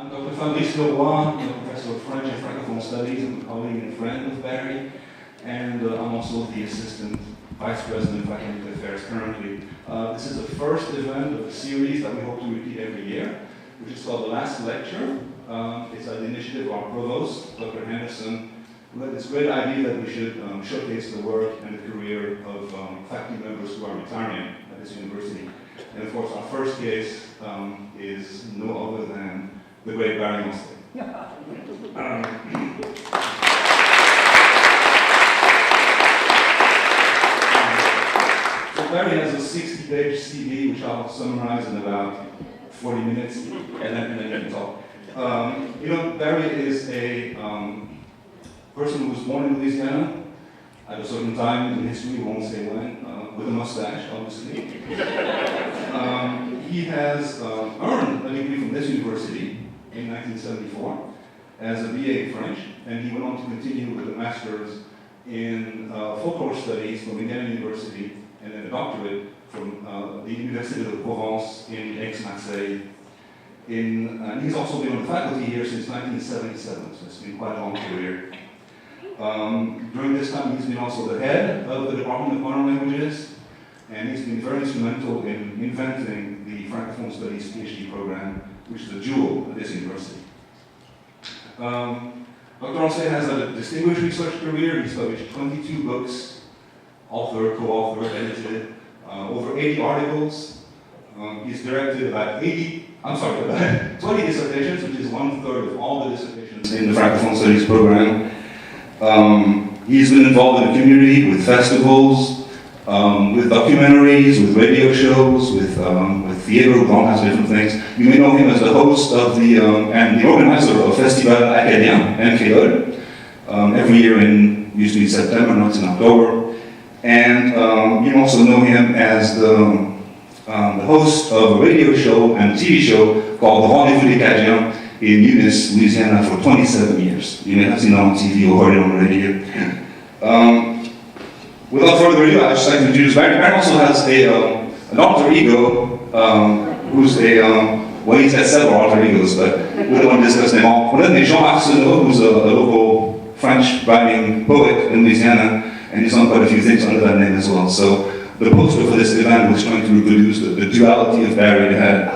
I'm Dr. Fabrice Leroy, I'm a professor of French and Francophone Studies. I'm a colleague and friend of Barry, and I'm also the assistant vice president of academic affairs currently. This is the first event of a series that we hope to repeat every year, which is called the Last Lecture. It's an initiative of our provost, Dr. Henderson, who had this great idea that we should showcase the work and the career of faculty members who are retiring at this university. And of course, our first case is no other than the great Barry Ancelet. So Barry has a 60-page CV, which I'll summarize in about 40 minutes, and then you can talk. Barry is a person who was born in Louisiana at a certain time in history, we won't say when, with a mustache, obviously. He has earned a degree from this university in 1974 as a BA in French, and he went on to continue with a master's in folklore studies from Indiana University, and then a doctorate from the Université de Provence in Aix-Marseille. And he's also been on the faculty here since 1977, so it's been quite a long career. During this time, he's been also the head of the Department of Modern Languages, and he's been very instrumental in inventing the Francophone Studies PhD program, which is a jewel at this university. Dr. Ancelet has a distinguished research career. He's published 22 books, authored, co-authored, edited, over 80 articles. He's directed about 20 dissertations, which is 1/3 of all the dissertations in the Francophone Studies program. He's been involved in the community with festivals, with documentaries, with radio shows, with theater, with all kinds of different things. You may know him as the host of and the organizer of Festival Acadien and Créole, every year in usually September, not in October. And you also know him as the host of a radio show and a TV show called The Rendezvous des Cadiens in Eunice, Louisiana for 27 years. You may have seen it on TV or heard it on the radio. Without further ado, I'd just like to introduce Barry. Barry also has an alter ego, who's he's had several alter egos, but we don't want to discuss them all. One of them is Jean Arsenault, who's a local French writing poet in Louisiana, and he's done quite a few things under that name as well. So the poster for this event was trying to reproduce the duality of Barry. It had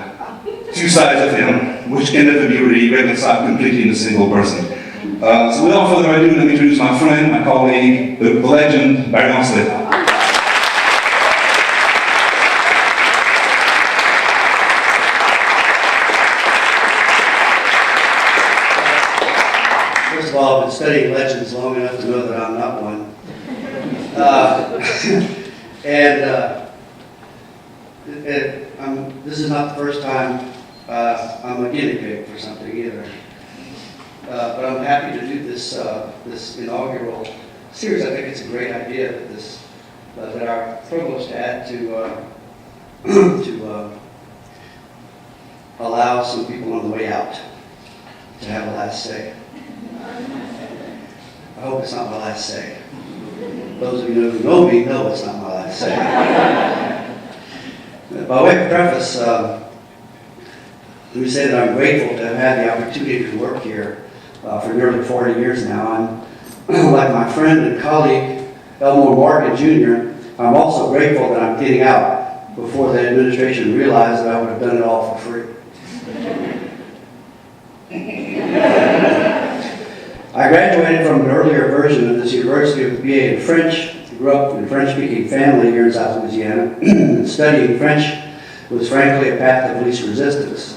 two sides of him, which can never be really reconciled completely in a single person. So without further ado, let me introduce my friend, my colleague, the legend, Barry Ancelet. First of all, I've been studying legends long enough to know that I'm not one. This is not the first time I'm a guinea pig for something either. But I'm happy to do this inaugural series. I think it's a great idea that our provost had to allow some people on the way out to have a last say. I hope it's not my last say. Those of you who know me know it's not my last say. By way of preface, let me say that I'm grateful to have had the opportunity to work here for nearly 40 years now. I'm like my friend and colleague Elmore Morgan Jr., I'm also grateful that I'm getting out before the administration realized that I would have done it all for free. I graduated from an earlier version of this university with a BA in French. I grew up in a French-speaking family here in South Louisiana. Studying French was frankly a path of least resistance.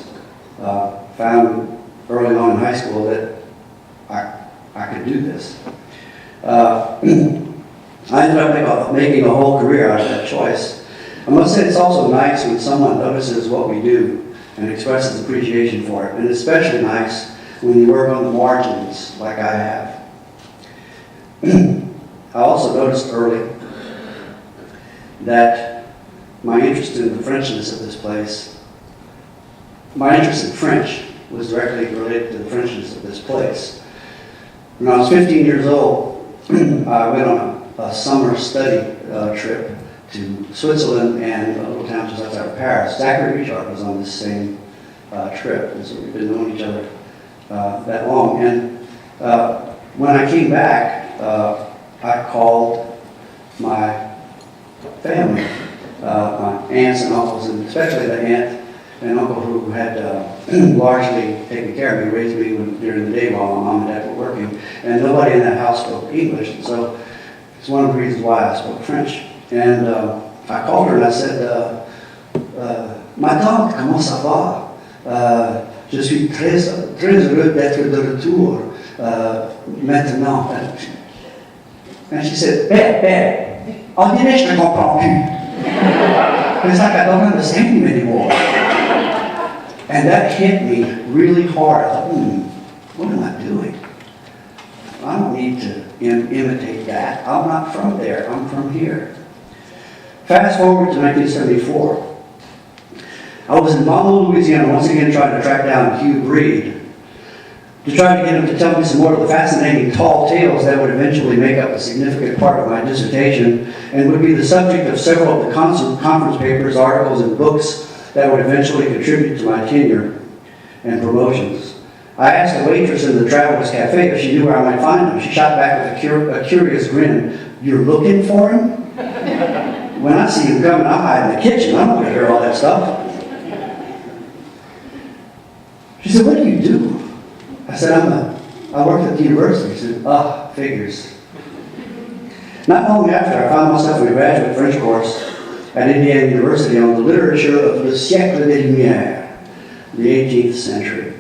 Found early on in high school that I could do this. I ended up making a whole career out of that choice. I must say it's also nice when someone notices what we do and expresses appreciation for it, and especially nice when you work on the margins like I have. I also noticed early that my interest in the Frenchness of this place, my interest in French was directly related to the Frenchness of this place. When I was 15 years old, I went on a summer study trip to Switzerland and a little town just outside of Paris. Zachary Richard was on this same trip, and so we've been knowing each other that long. And when I came back, I called my family, my aunts and uncles, and especially the aunt and uncle who had largely taken care of me, raised me during the day while my mom and dad were working, and nobody in that house spoke English, and so it's one of the reasons why I spoke French. And I called her and I said, ma tante, comment ça va? Je suis très heureux d'être de retour maintenant. And she said, Père, on dirait que je ne comprends plus. It's like I don't understand you anymore. And that hit me really hard. I thought, what am I doing? I don't need to imitate that. I'm not from there. I'm from here. Fast forward to 1974. I was in Monroe, Louisiana, once again trying to track down Hugh Breed to try to get him to tell me some more of the fascinating tall tales that would eventually make up a significant part of my dissertation and would be the subject of several of the conference papers, articles, and books that would eventually contribute to my tenure and promotions. I asked a waitress in the Travelers Cafe if she knew where I might find him. She shot back with a curious grin. You're looking for him? When I see him coming, I hide in the kitchen. I'm not going to hear all that stuff. She said, what do you do? I said, I work at the university. She said, figures. Not long after, I found myself in a graduate French course at Indiana University on the literature of le siècle des Lumières, the 18th century.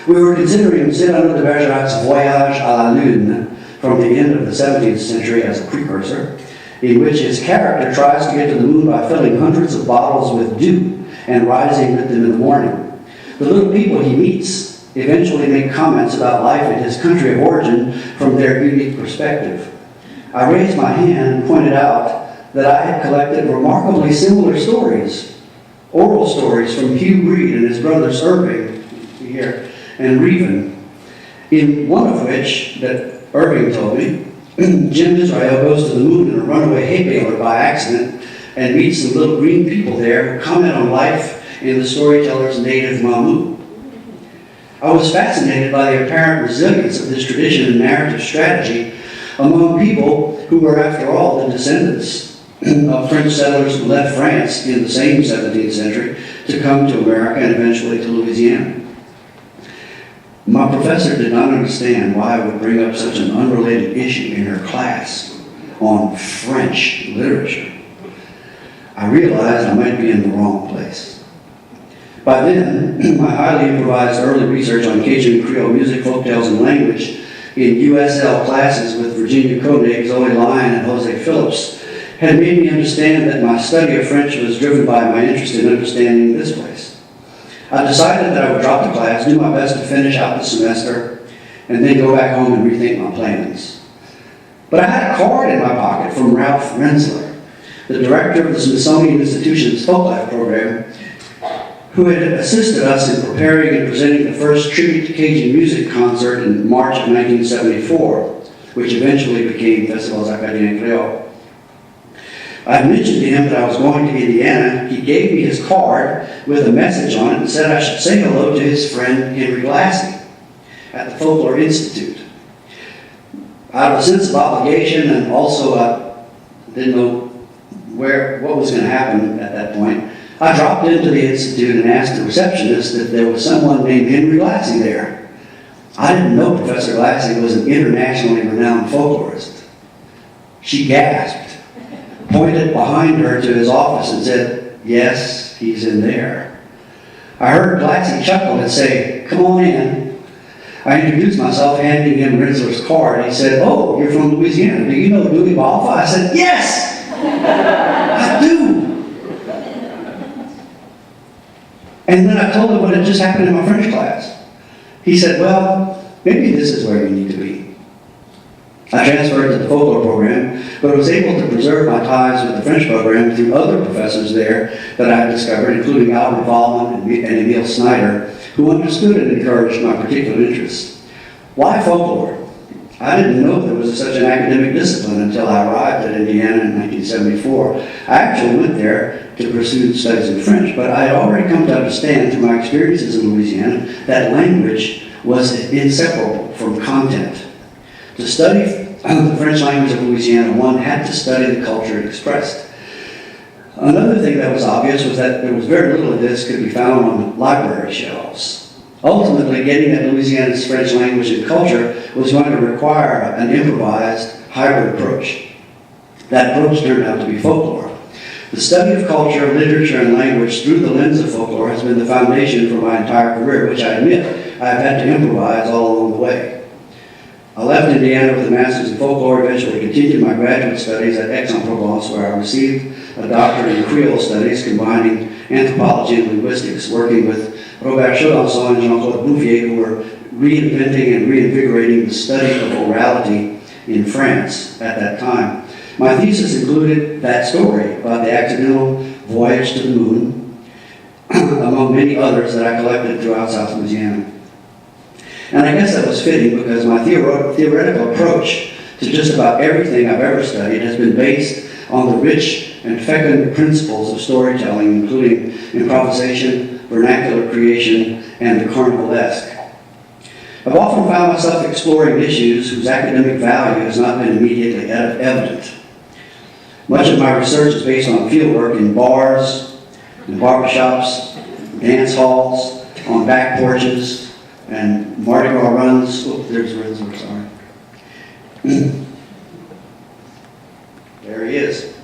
We were considering Cyrano de Bergerac's Voyage à la Lune from the end of the 17th century as a precursor, in which his character tries to get to the moon by filling hundreds of bottles with dew and rising with them in the morning. The little people he meets eventually make comments about life in his country of origin from their unique perspective. I raised my hand and pointed out that I had collected remarkably similar stories, oral stories from Hugh Breed and his brothers Irving here and Reven, in one of which that Irving told me, Jim Israel goes to the moon in a runaway hay baler by accident and meets some little green people there who comment on life in the storyteller's native Mamu. I was fascinated by the apparent resilience of this tradition and narrative strategy among people who were, after all, the descendants of French settlers who left France in the same 17th century to come to America and eventually to Louisiana. My professor did not understand why I would bring up such an unrelated issue in her class on French literature. I realized I might be in the wrong place. By then, my highly improvised early research on Cajun and Creole music, folktales, and language in USL classes with Virginia Koenig, Zoe Lyon, and Jose Phillips had made me understand that my study of French was driven by my interest in understanding this place. I decided that I would drop the class, do my best to finish out the semester, and then go back home and rethink my plans. But I had a card in my pocket from Ralph Rensler, the director of the Smithsonian Institution's Folklife program, who had assisted us in preparing and presenting the first tribute to Cajun music concert in March of 1974, which eventually became Festivals Acadiens Creole. I mentioned to him that I was going to Indiana. He gave me his card with a message on it and said I should say hello to his friend Henry Glassy at the Folklore Institute. Out of a sense of obligation, and also I didn't know what was going to happen at that point, I dropped into the Institute and asked the receptionist if there was someone named Henry Glassy there. I didn't know Professor Glassy was an internationally renowned folklorist. She gasped, pointed behind her to his office and said, yes, he's in there. I heard Glassy chuckle and say, come on in. I introduced myself, handing him Rensler's card. He said, oh, you're from Louisiana. Do you know Dewey Balfa? I said, yes, I do. And then I told him what had just happened in my French class. He said, well, maybe this is where you need to be. I transferred to the folklore program, but was able to preserve my ties with the French program through other professors there that I had discovered, including Albert Vollman and Emile Snyder, who understood and encouraged my particular interests. Why folklore? I didn't know there was such an academic discipline until I arrived at Indiana in 1974. I actually went there to pursue studies in French, but I had already come to understand through my experiences in Louisiana that language was inseparable from content. To study the French language of Louisiana, one had to study the culture it expressed. Another thing that was obvious was that there was very little of this could be found on library shelves. Ultimately, getting at Louisiana's French language and culture was going to require an improvised, hybrid approach. That approach turned out to be folklore. The study of culture, literature, and language through the lens of folklore has been the foundation for my entire career, which I admit I've had to improvise all along the way. I left Indiana with a master's in folklore, eventually continued my graduate studies at Aix-en-Provence, where I received a doctorate in Creole studies combining anthropology and linguistics, working with Robert Chaudenson and Jean-Claude Bouffier, who were reinventing and reinvigorating the study of orality in France at that time. My thesis included that story about the accidental voyage to the moon, among many others that I collected throughout South Louisiana. And I guess that was fitting because my theoretical approach to just about everything I've ever studied has been based on the rich and fecund principles of storytelling, including improvisation, vernacular creation, and the carnivalesque. I've often found myself exploring issues whose academic value has not been immediately evident. Much of my research is based on fieldwork in bars, in barbershops, dance halls, on back porches, and Mardi Gras runs. Oh, there's Renzo, sorry. There he is.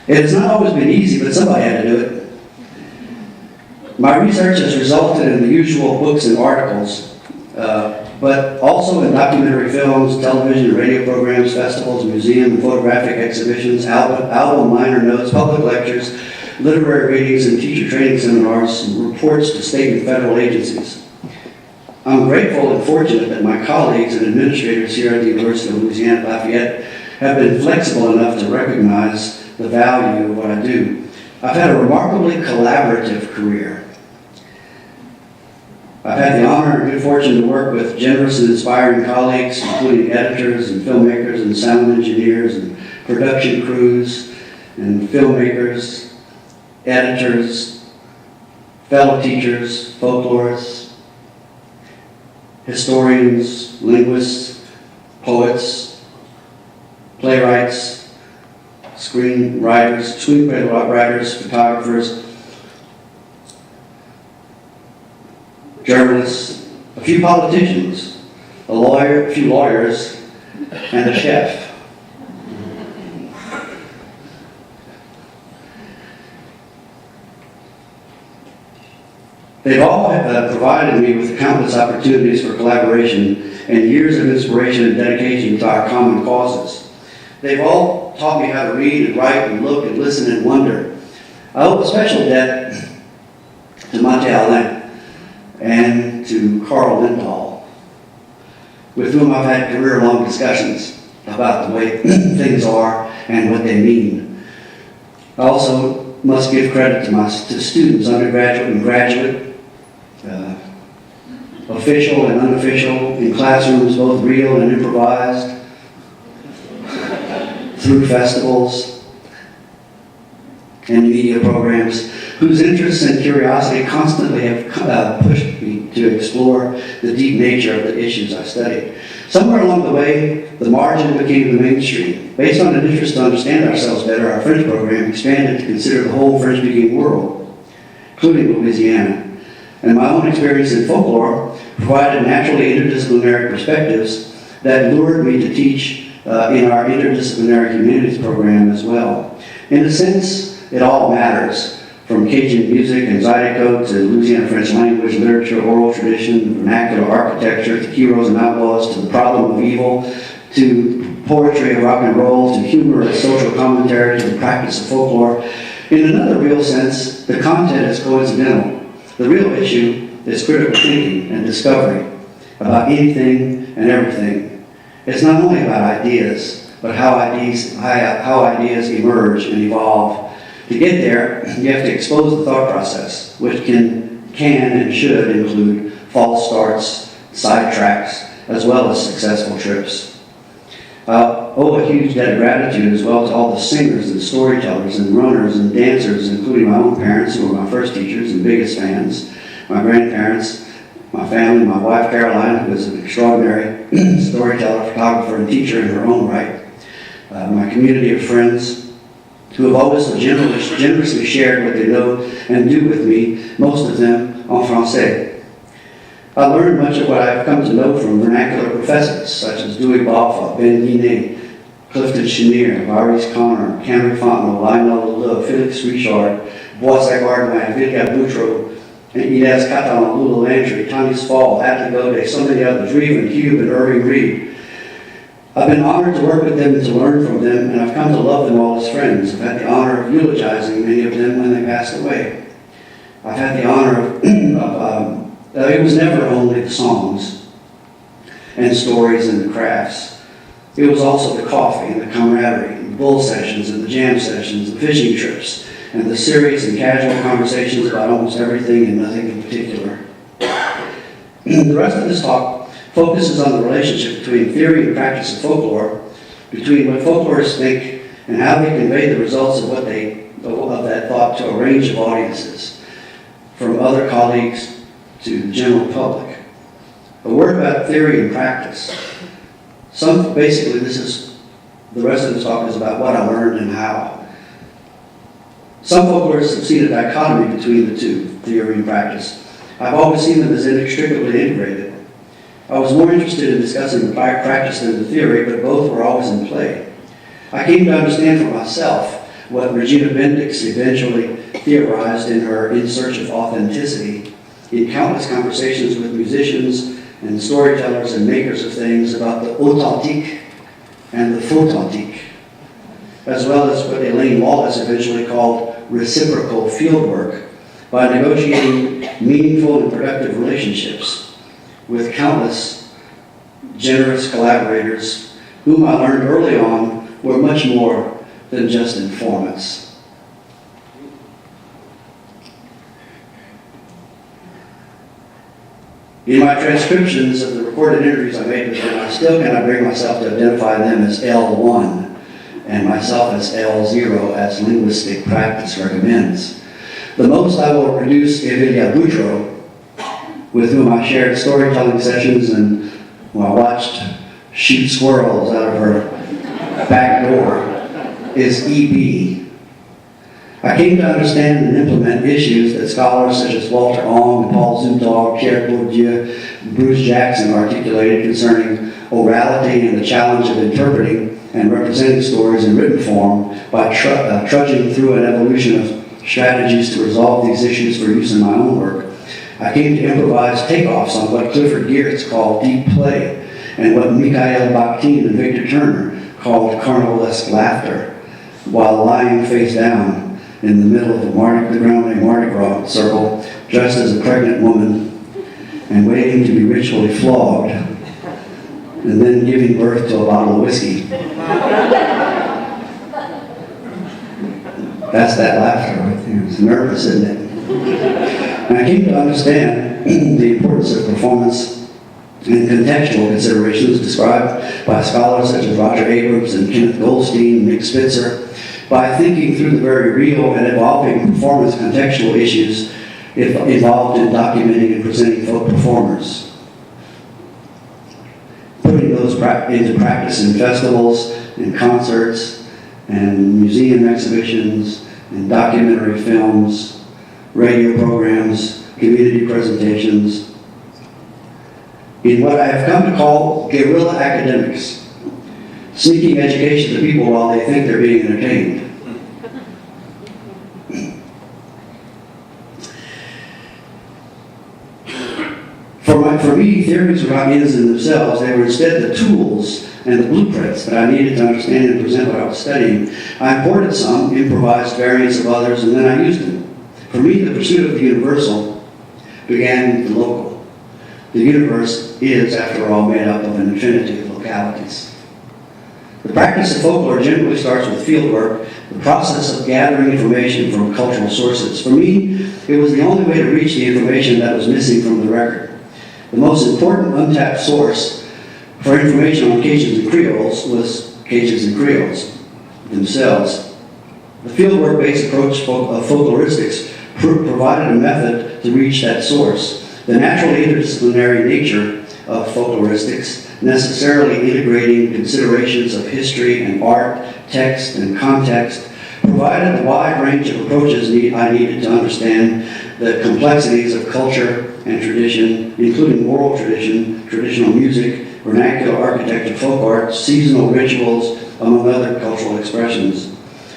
It has not always been easy, but somebody had to do it. My research has resulted in the usual books and articles, but also in documentary films, television and radio programs, festivals, museum and photographic exhibitions, album liner notes, public lectures, literary readings and teacher training seminars, and reports to state and federal agencies. I'm grateful and fortunate that my colleagues and administrators here at the University of Louisiana at Lafayette have been flexible enough to recognize the value of what I do. I've had a remarkably collaborative career. I've had the honor and good fortune to work with generous and inspiring colleagues, including editors and filmmakers and sound engineers and production crews and filmmakers, editors, fellow teachers, folklorists, historians, linguists, poets, playwrights, screenplay writers, photographers, journalists, a few politicians, a few lawyers, and a chef. They've all provided me with countless opportunities for collaboration and years of inspiration and dedication to our common causes. They've all taught me how to read and write and look and listen and wonder. I owe a special debt to Monte Alain and to Carl Lindahl, with whom I've had career-long discussions about the way things are and what they mean. I also must give credit to students, undergraduate and graduate, official and unofficial, in classrooms both real and improvised, through festivals and media programs, whose interests and curiosity constantly have pushed me to explore the deep nature of the issues I studied. Somewhere along the way, the margin became the mainstream. Based on an interest to understand ourselves better, our French program expanded to consider the whole French-speaking world, including Louisiana. And my own experience in folklore provided naturally interdisciplinary perspectives that lured me to teach in our interdisciplinary humanities program as well. In a sense, it all matters, from Cajun music and Zydeco to Louisiana French language, literature, oral tradition, vernacular architecture, to heroes and outlaws, to the problem of evil, to poetry and rock and roll, to humor and social commentary, to the practice of folklore. In another real sense, the content is coincidental. The real issue is critical thinking and discovery about anything and everything. It's not only about ideas, but how ideas emerge and evolve. To get there, you have to expose the thought process, which can and should include false starts, sidetracks, as well as successful trips. I owe a huge debt of gratitude as well to all the singers and storytellers and runners and dancers, including my own parents, who were my first teachers and biggest fans, my grandparents, my family, my wife Caroline, who is an extraordinary storyteller, photographer, and teacher in her own right, my community of friends who have always generously shared what they know and do with me, most of them en français. I learned much of what I've come to know from vernacular professors such as Dewey Balfour, Ben Guinet, Clifton Chenier, Maurice Connor, Camry Fontenot, Lionel Ledoux, Felix Richard, Boissac Gardouin, Vilga Boutreau, and Inez Catalan, Lula Landry, Tanya Spall, Atlee Gode, so many others, Reevan Cube, and Irving Reed. I've been honored to work with them and to learn from them, and I've come to love them all as friends. I've had the honor of eulogizing many of them when they passed away. I've had the honor of it was never only the songs and stories and the crafts. It was also the coffee and the camaraderie, and the bull sessions and the jam sessions, the fishing trips, and the serious and casual conversations about almost everything and nothing in particular. The rest of this talk focuses on the relationship between theory and practice of folklore, between what folklorists think and how they convey the results of that thought to a range of audiences, from other colleagues to the general public. A word about theory and practice. Basically, the rest of this talk is about what I learned and how. Some folklorists have seen a dichotomy between the two, theory and practice. I've always seen them as inextricably integrated. I was more interested in discussing the practice than the theory, but both were always in play. I came to understand for myself what Regina Bendix eventually theorized in her In Search of Authenticity, in countless conversations with musicians and storytellers and makers of things about the authentique and the fauthentique, as well as what Elaine Wallace eventually called reciprocal fieldwork, by negotiating meaningful and productive relationships with countless generous collaborators whom I learned early on were much more than just informants. In my transcriptions of the recorded interviews I made with them, I still cannot bring myself to identify them as L1 and myself as L0 as linguistic practice recommends. The most I will produce Vilga Boutreau, with whom I shared storytelling sessions and who I watched shoot squirrels out of her back door, is EB. I came to understand and implement issues that scholars such as Walter Ong, Paul Zumthor, Pierre Bourdieu, and Bruce Jackson articulated concerning orality and the challenge of interpreting and representing stories in written form by trudging through an evolution of strategies to resolve these issues for use in my own work. I came to improvise takeoffs on what Clifford Geertz called deep play and what Mikhail Bakhtin and Victor Turner called carnivalesque laughter, while lying face down in the middle of the Grand Mardi Gras circle, dressed as a pregnant woman and waiting to be ritually flogged, and then giving birth to a bottle of whiskey. That's that laughter right there. It's nervous, isn't it? And I came to understand the importance of performance and contextual considerations described by scholars such as Roger Abrams and Kenneth Goldstein and Nick Spitzer, by thinking through the very real and evolving performance contextual issues involved in documenting and presenting folk performers. Putting those into practice in festivals, in concerts, and museum exhibitions, and documentary films, radio programs, community presentations, in what I have come to call guerrilla academics, sneaking education to people while they think they're being entertained. For me, theories were not ends in themselves. They were instead the tools and the blueprints that I needed to understand and present what I was studying. I imported some, improvised variants of others, and then I used them. For me, the pursuit of the universal began with the local. The universe is, after all, made up of an infinity of localities. The practice of folklore generally starts with fieldwork, the process of gathering information from cultural sources. For me, it was the only way to reach the information that was missing from the record. The most important untapped source for information on Cajuns and Creoles was Cajuns and Creoles themselves. The fieldwork-based approach of folkloristics provided a method to reach that source, The natural interdisciplinary nature of folkloristics, necessarily integrating considerations of history and art, text and context, provided the wide range of approaches I needed to understand the complexities of culture and tradition, including oral tradition, traditional music, vernacular architecture, folk art, seasonal rituals, among other cultural expressions.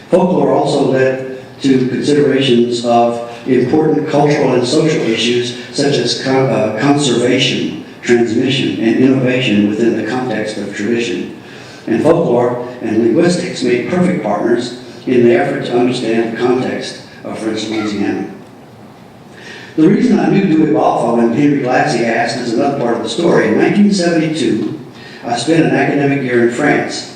Folklore also led to considerations of important cultural and social issues such as conservation, transmission, and innovation within the context of tradition. And folklore and linguistics made perfect partners in the effort to understand the context of French Louisiana. The reason I knew Dewey Balfour when Henry Glassie asked is another part of the story. In 1972, I spent an academic year in France.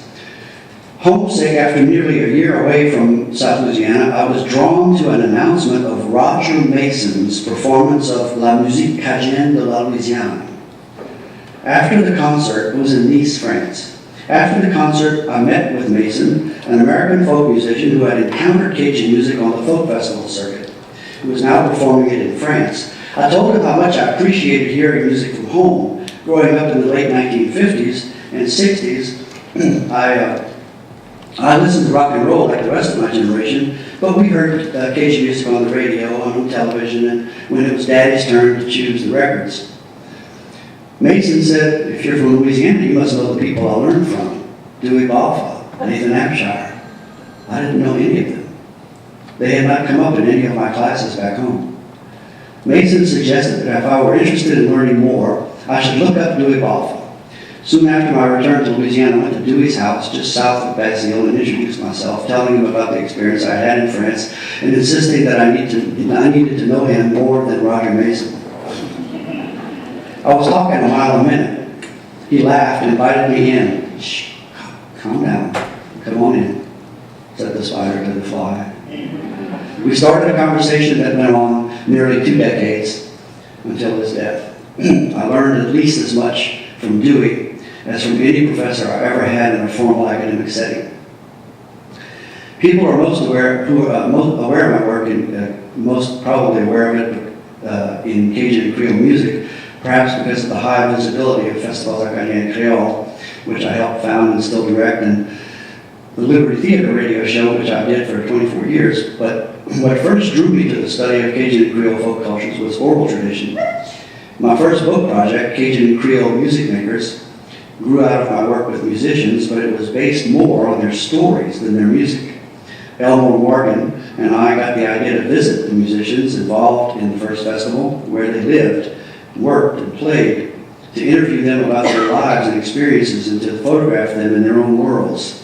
Homesick after nearly a year away from South Louisiana, I was drawn to an announcement of Roger Mason's performance of La Musique Cajun de la Louisiane. After the concert, it was in Nice, France. After the concert, I met with Mason, an American folk musician who had encountered Cajun music on the folk festival circuit, who was now performing it in France. I told him how much I appreciated hearing music from home. Growing up in the late 1950s and 60s, I listened to rock and roll like the rest of my generation, but we heard Cajun music on the radio, on television, and when it was Daddy's turn to choose the records. Mason said, if you're from Louisiana, you must know the people I learned from. Dewey Balfour, Nathan Abshire. I didn't know any of them. They had not come up in any of my classes back home. Mason suggested that if I were interested in learning more, I should look up Dewey Balfour. Soon after my return to Louisiana, I went to Dewey's house just south of Basile and introduced myself, telling him about the experience I had in France and insisting that I needed to know him more than Roger Mason. I was talking a mile a minute. He laughed and invited me in. Shh, calm down. Come on in, said the spider to the fly. We started a conversation that went on nearly 2 decades until his death. I learned at least as much from Dewey as from any professor I ever had in a formal academic setting. People are most aware of my work and most probably aware of it in Cajun and Creole music, perhaps because of the high visibility of Festivals Acadiens Creole, which I helped found and still direct, and the Liberty Theater radio show, which I did for 24 years. But what first drew me to the study of Cajun and Creole folk cultures was oral tradition. My first book project, Cajun and Creole Music Makers, grew out of my work with musicians, but it was based more on their stories than their music. Elmore Morgan and I got the idea to visit the musicians involved in the first festival, where they lived, worked, and played, to interview them about their lives and experiences and to photograph them in their own worlds.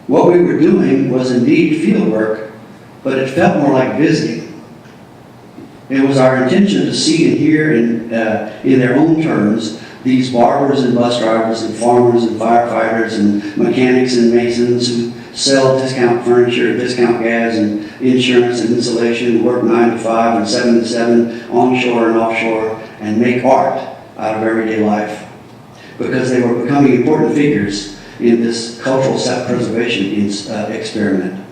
What we were doing was indeed field work, but it felt more like visiting. It was our intention to see and hear in their own terms these barbers and bus drivers and farmers and firefighters and mechanics and masons who sell discount furniture, discount gas and insurance and insulation, work 9 to 5 and 7 to 7 onshore and offshore, and make art out of everyday life, because they were becoming important figures in this cultural self-preservation experiment.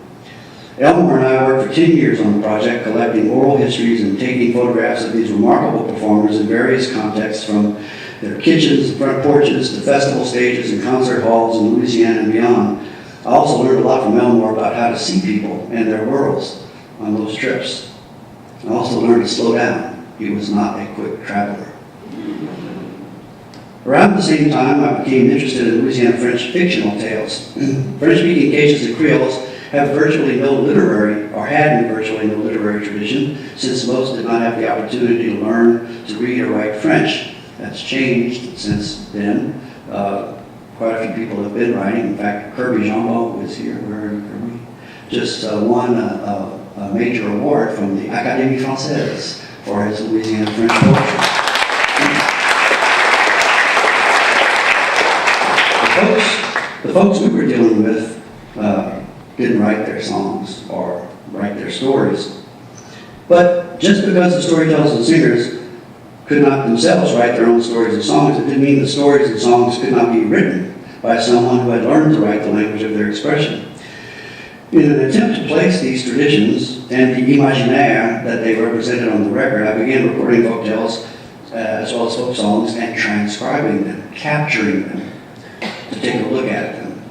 Elmore and I worked for 10 years on the project, collecting oral histories and taking photographs of these remarkable performers in various contexts, from their kitchens and front porches to festival stages and concert halls in Louisiana and beyond. I also learned a lot from Elmore about how to see people and their worlds on those trips. I also learned to slow down. He was not a quick traveler. Around the same time, I became interested in Louisiana French fictional tales. French-speaking Cajuns and Creoles have virtually no literary, or had virtually no literary tradition, since most did not have the opportunity to learn to read or write French. That's changed since then. Quite a few people have been writing. In fact, Kirby Jumbo is here. Where are you, Kirby? Just won a major award from the Académie Française for his Louisiana French poetry. The folks we were dealing with didn't write their songs or write their stories. But just because the storytellers and singers could not themselves write their own stories and songs, it didn't mean the stories and songs could not be written by someone who had learned to write the language of their expression. In an attempt to place these traditions and the imaginaire that they represented on the record, I began recording folktales as well as folk songs and transcribing them, capturing them, to take a look at them.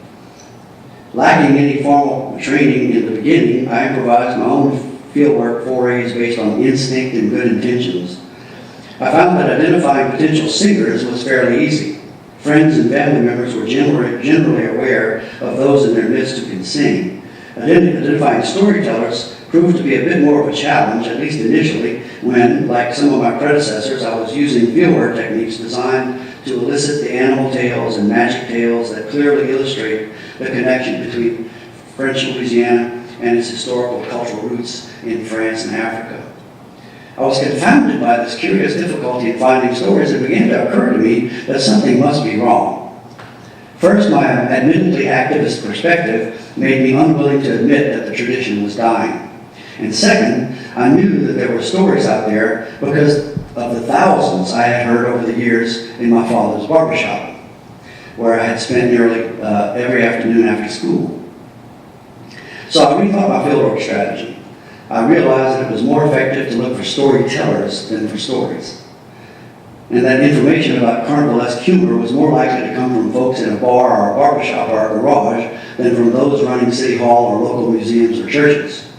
Lacking any formal training in the beginning, I improvised my own fieldwork forays based on instinct and good intentions. I found that identifying potential singers was fairly easy. Friends and family members were generally aware of those in their midst who can sing. Identifying storytellers proved to be a bit more of a challenge, at least initially, when, like some of my predecessors, I was using fieldwork techniques designed to elicit the animal tales and magic tales that clearly illustrate the connection between French Louisiana and its historical cultural roots in France and Africa. I was confounded by this curious difficulty in finding stories. It began to occur to me that something must be wrong. First, my admittedly activist perspective made me unwilling to admit that the tradition was dying. And second, I knew that there were stories out there because of the thousands I had heard over the years in my father's barbershop, where I had spent nearly every afternoon after school. So I rethought my fieldwork strategy. I realized that it was more effective to look for storytellers than for stories, and that information about carnivalesque humor was more likely to come from folks in a bar or a barbershop or a garage than from those running City Hall or local museums or churches.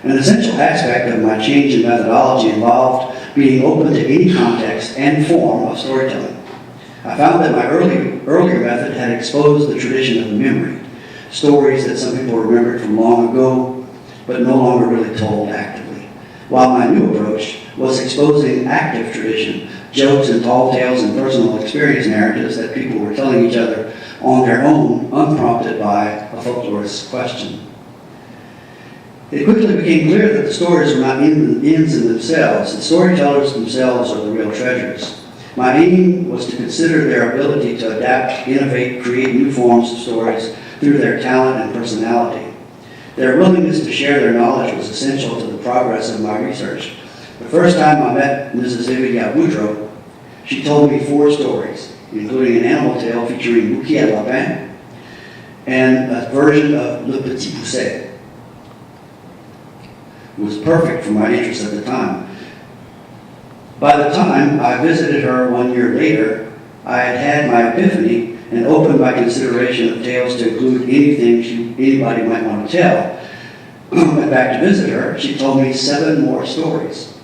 An essential aspect of my change in methodology involved being open to any context and form of storytelling. I found that my earlier method had exposed the tradition of memory, stories that some people remembered from long ago, but no longer really told actively, while my new approach was exposing active tradition, jokes and tall tales and personal experience narratives that people were telling each other on their own, unprompted by a folklorist's question. It quickly became clear that the stories were not ends in themselves. The storytellers themselves are the real treasures. My aim was to consider their ability to adapt, innovate, create new forms of stories through their talent and personality. Their willingness to share their knowledge was essential to the progress of my research. The first time I met Mrs. Vivian Boudreau, she told me 4 stories, including an animal tale featuring Bouquet à Lapin and a version of Le Petit Pousset. It was perfect for my interest at the time. By the time I visited her 1 year later, I had had my epiphany and opened my consideration of tales to include anything anybody might want to tell. When I went back to visit her, she told me 7 more stories.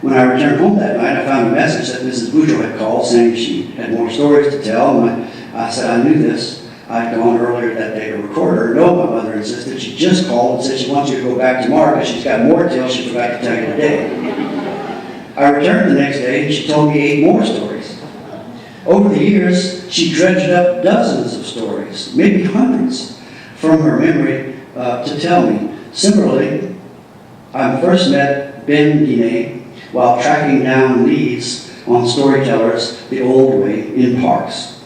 When I returned home that night, I found a message that Mrs. Boudreau had called saying she had more stories to tell. And I said I knew this. I'd gone earlier that day to record her. No, my mother insisted. She just called and said she wants you to go back tomorrow because she's got more tales she forgot to tell you today. I returned the next day and she told me 8 more stories. Over the years, she dredged up dozens of stories, maybe hundreds, from her memory to tell me. Similarly, I first met Ben Guinet while tracking down leads on storytellers the old way in parks.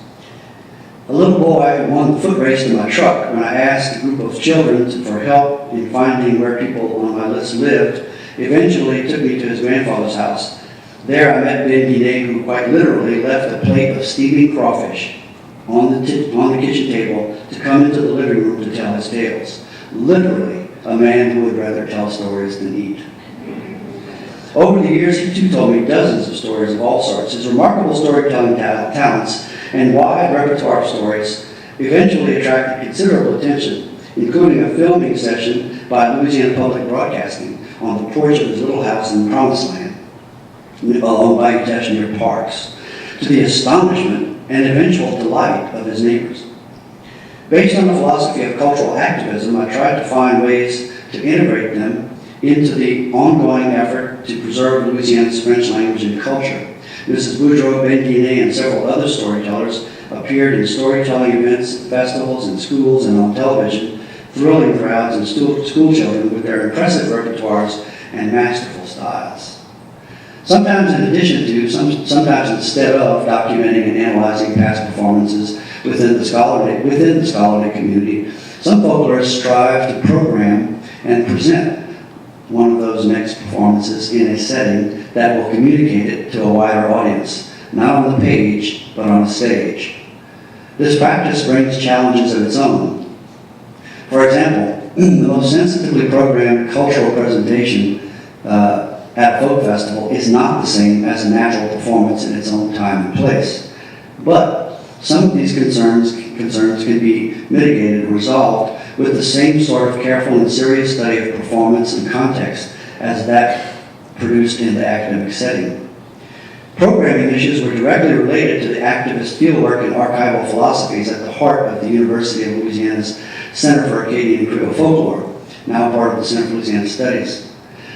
A little boy won the foot race to my truck when I asked a group of children for help in finding where people on my list lived. Eventually, it took me to his grandfather's house. There I met Ben Guinet, who quite literally left a plate of steaming crawfish on the kitchen table to come into the living room to tell his tales. Literally, a man who would rather tell stories than eat. Over the years, he too told me dozens of stories of all sorts. His remarkable storytelling talents and wide repertoire of stories eventually attracted considerable attention, including a filming session by Louisiana Public Broadcasting on the porch of his little house in the Promised Land, along Bayou Teche near Parks, to the astonishment and eventual delight of his neighbors. Based on the philosophy of cultural activism, I tried to find ways to integrate them into the ongoing effort to preserve Louisiana's French language and culture. Mrs. Boudreau, Ben Guinet, and several other storytellers appeared in storytelling events, festivals, in schools, and on television, thrilling crowds and school children with their impressive repertoires and masterful styles. Sometimes in addition to, sometimes instead of documenting and analyzing past performances within the scholarly community, some folklorists strive to program and present one of those next performances in a setting that will communicate it to a wider audience, not on the page, but on a stage. This practice brings challenges of its own. For example, the most sensitively programmed cultural presentation at a folk festival is not the same as a natural performance in its own time and place. But some of these concerns can be mitigated and resolved with the same sort of careful and serious study of performance and context as that produced in the academic setting. Programming issues were directly related to the activist fieldwork and archival philosophies at the heart of the University of Louisiana's Center for Acadian and Creole Folklore, now part of the Center for Louisiana Studies.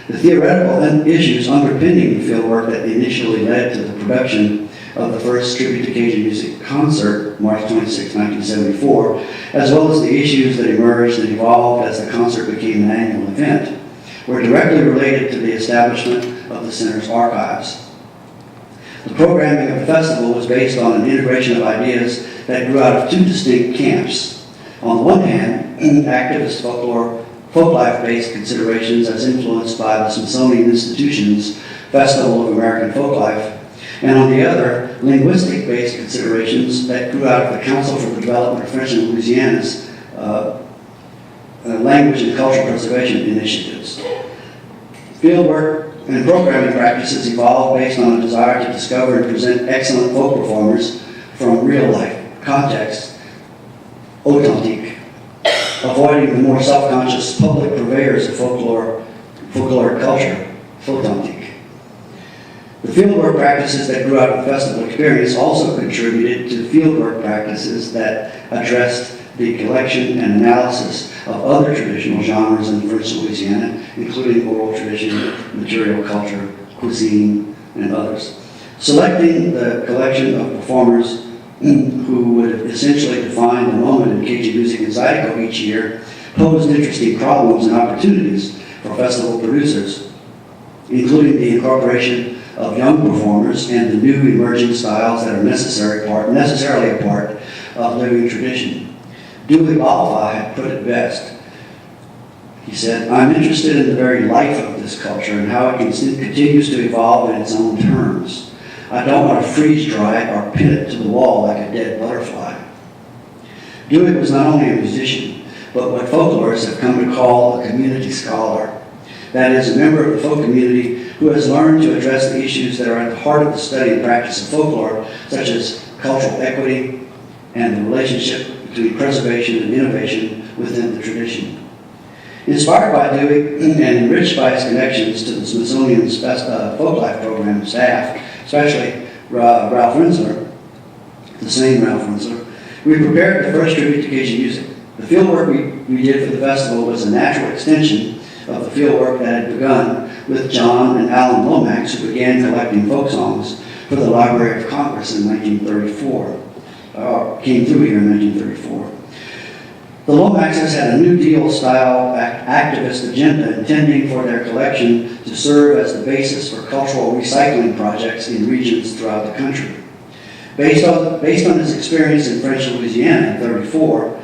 The theoretical issues underpinning the fieldwork that initially led to the production of the first Tribute to Cajun Music concert, March 26, 1974, as well as the issues that emerged and evolved as the concert became an annual event, were directly related to the establishment of the Center's archives. The programming of the festival was based on an integration of ideas that grew out of two distinct camps. On the one hand, activist folklife-based considerations as influenced by the Smithsonian Institution's Festival of American Folklife, and on the other, linguistic-based considerations that grew out of the Council for the Development of French in Louisiana's language and cultural preservation initiatives. Fieldwork and programming practices evolved based on a desire to discover and present excellent folk performers from real-life contexts, authentique, avoiding the more self-conscious public purveyors of folkloric culture, authentique. The fieldwork practices that grew out of the festival experience also contributed to fieldwork practices that addressed the collection and analysis of other traditional genres in French Louisiana, including oral tradition, material culture, cuisine, and others. Selecting the collection of performers who would essentially define the moment in Cajun music and zydeco each year posed interesting problems and opportunities for festival producers, including the incorporation of young performers and the new emerging styles that are necessarily a part of living tradition. Dewey Balfa had put it best. He said, "I'm interested in the very life of this culture and how it continues to evolve in its own terms. I don't want to freeze dry it or pin it to the wall like a dead butterfly." Dewey was not only a musician, but what folklorists have come to call a community scholar. That is, a member of the folk community who has learned to address the issues that are at the heart of the study and practice of folklore, such as cultural equity and the relationship between preservation and innovation within the tradition. Inspired by Dewey and enriched by his connections to the Smithsonian's Folklife program staff, especially Ralph Rensler, the same Ralph Rensler, we prepared the first Tribute to Cajun Music. The fieldwork we did for the festival was a natural extension of the fieldwork that had begun with John and Alan Lomax, who began collecting folk songs for the Library of Congress in 1934. Came through here in 1934. The Lomaxes had a New Deal style activist agenda intending for their collection to serve as the basis for cultural recycling projects in regions throughout the country. Based on his experience in French Louisiana in 1934,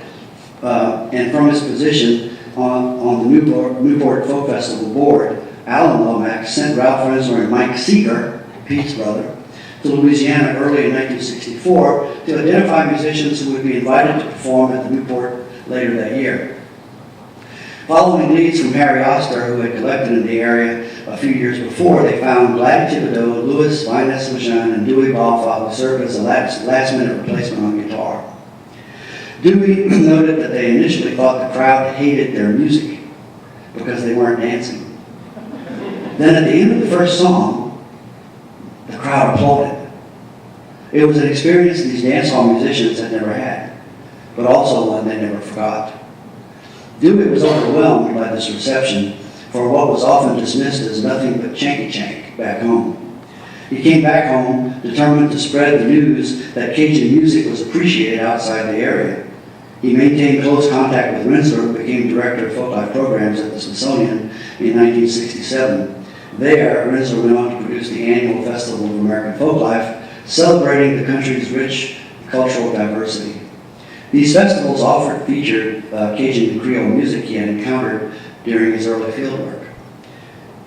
and from his position on the Newport Folk Festival board, Alan Lomax sent Ralph Rensler and Mike Seeger, Pete's brother, to Louisiana early in 1964 to identify musicians who would be invited to perform at the Newport later that year. Following leads from Harry Oster, who had collected in the area a few years before, they found Gladys Thibodeau, Louis Vines Lejeune, and Dewey Balfa, who served as a last-minute replacement on guitar. Dewey noted that they initially thought the crowd hated their music because they weren't dancing. Then at the end of the first song, the crowd applauded. It was an experience these dance hall musicians had never had, but also one they never forgot. Dewey was overwhelmed by this reception for what was often dismissed as nothing but chanky-chank back home. He came back home determined to spread the news that Cajun music was appreciated outside the area. He maintained close contact with Rensler, who became director of folklife programs at the Smithsonian in 1967. There, Rensler went on to produce the annual Festival of American Folklife, celebrating the country's rich cultural diversity. These festivals often featured Cajun and Creole music he had encountered during his early fieldwork.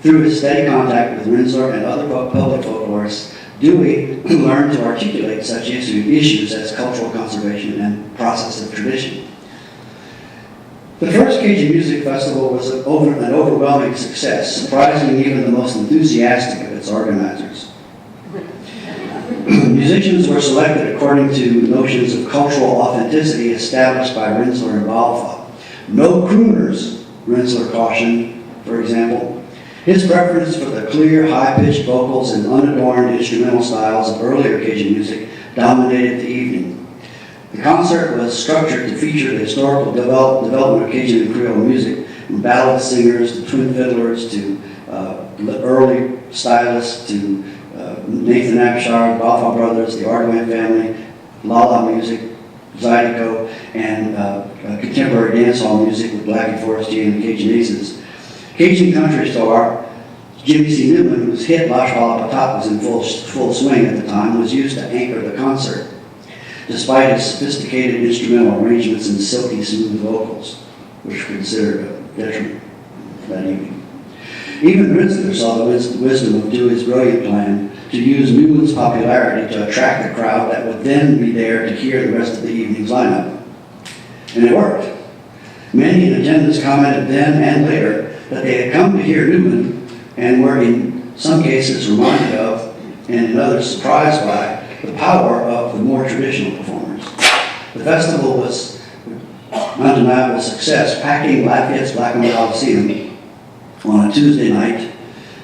Through his steady contact with Rensler and other public folklorists, Dewey learned to articulate such issues as cultural conservation and process of tradition. The first Cajun Music Festival was an overwhelming success, surprising even the most enthusiastic of its organizers. Musicians were selected according to notions of cultural authenticity established by Rensler and Balfa. No crooners, Rensler cautioned, for example. His preference for the clear, high-pitched vocals and unadorned instrumental styles of earlier Cajun music dominated the evening. The concert was structured to feature the historical development of Cajun and Creole music, from ballad singers to twin fiddlers to early stylists to Nathan Abshire, Balfa Brothers, the Argument family, Lala music, Zydeco, and contemporary dancehall music with Blackie Forestier and the Cajun Aces. Cajun country star Jimmy C. Newman, whose hit La Shwala Patat was in full swing at the time, was used to anchor the concert, despite his sophisticated instrumental arrangements and silky smooth vocals, which were considered a detriment that evening. Even Rensler saw the wisdom of Dewey's brilliant plan to use Newman's popularity to attract the crowd that would then be there to hear the rest of the evening's lineup. And it worked. Many in attendance commented then and later that they had come to hear Newman and were in some cases reminded of, and in others surprised by, the power of the more traditional performers. The festival was an undeniable success, packing Lafayette's Black and Coliseum on a Tuesday night,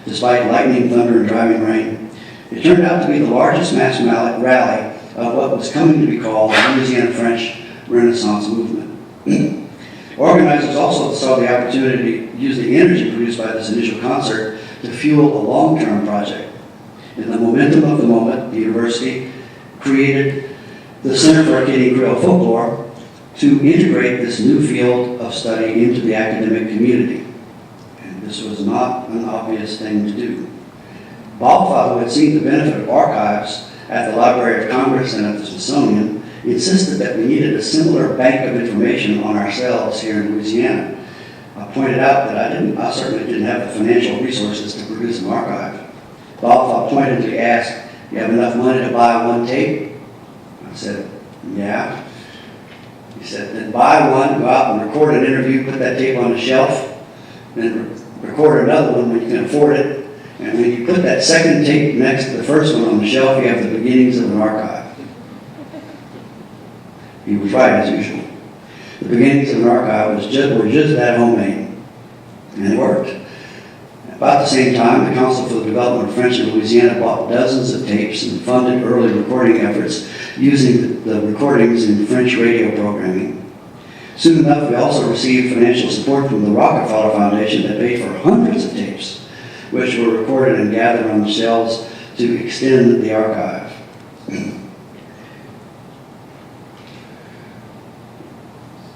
despite lightning, thunder, and driving rain. It turned out to be the largest mass rally of what was coming to be called the Louisiana French Renaissance movement. Organizers also saw the opportunity to use the energy produced by this initial concert to fuel a long-term project. In the momentum of the moment, the university created the Center for Acadian Creole Folklore to integrate this new field of study into the academic community. And this was not an obvious thing to do. Balfa, who had seen the benefit of archives at the Library of Congress and at the Smithsonian, insisted that we needed a similar bank of information on ourselves here in Louisiana. I pointed out that I certainly didn't have the financial resources to produce an archive. Balfa pointedly asked, "You have enough money to buy one tape?" I said, "Yeah." He said, "Then buy one, go out and record an interview, put that tape on the shelf, then record another one when you can afford it. And when you put that second tape next to the first one on the shelf, you have the beginnings of an archive." He was right, as usual. The beginnings of an archive were just that homemade, and it worked. About the same time, the Council for the Development of French in Louisiana bought dozens of tapes and funded early recording efforts using the recordings in French radio programming. Soon enough, we also received financial support from the Rockefeller Foundation that paid for hundreds of tapes, which were recorded and gathered on the shelves to extend the archive.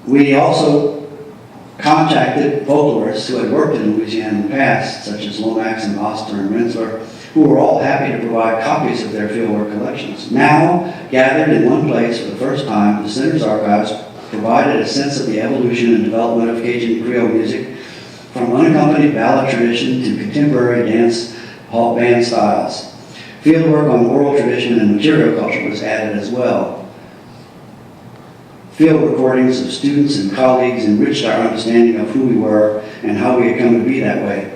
We also contacted folklorists who had worked in Louisiana in the past, such as Lomax and Oster and Rensler, who were all happy to provide copies of their fieldwork collections. Now, gathered in one place for the first time, the Center's archives provided a sense of the evolution and development of Cajun Creole music, from unaccompanied ballad tradition to contemporary dance hall band styles. Fieldwork on oral tradition and material culture was added as well. Field recordings of students and colleagues enriched our understanding of who we were and how we had come to be that way.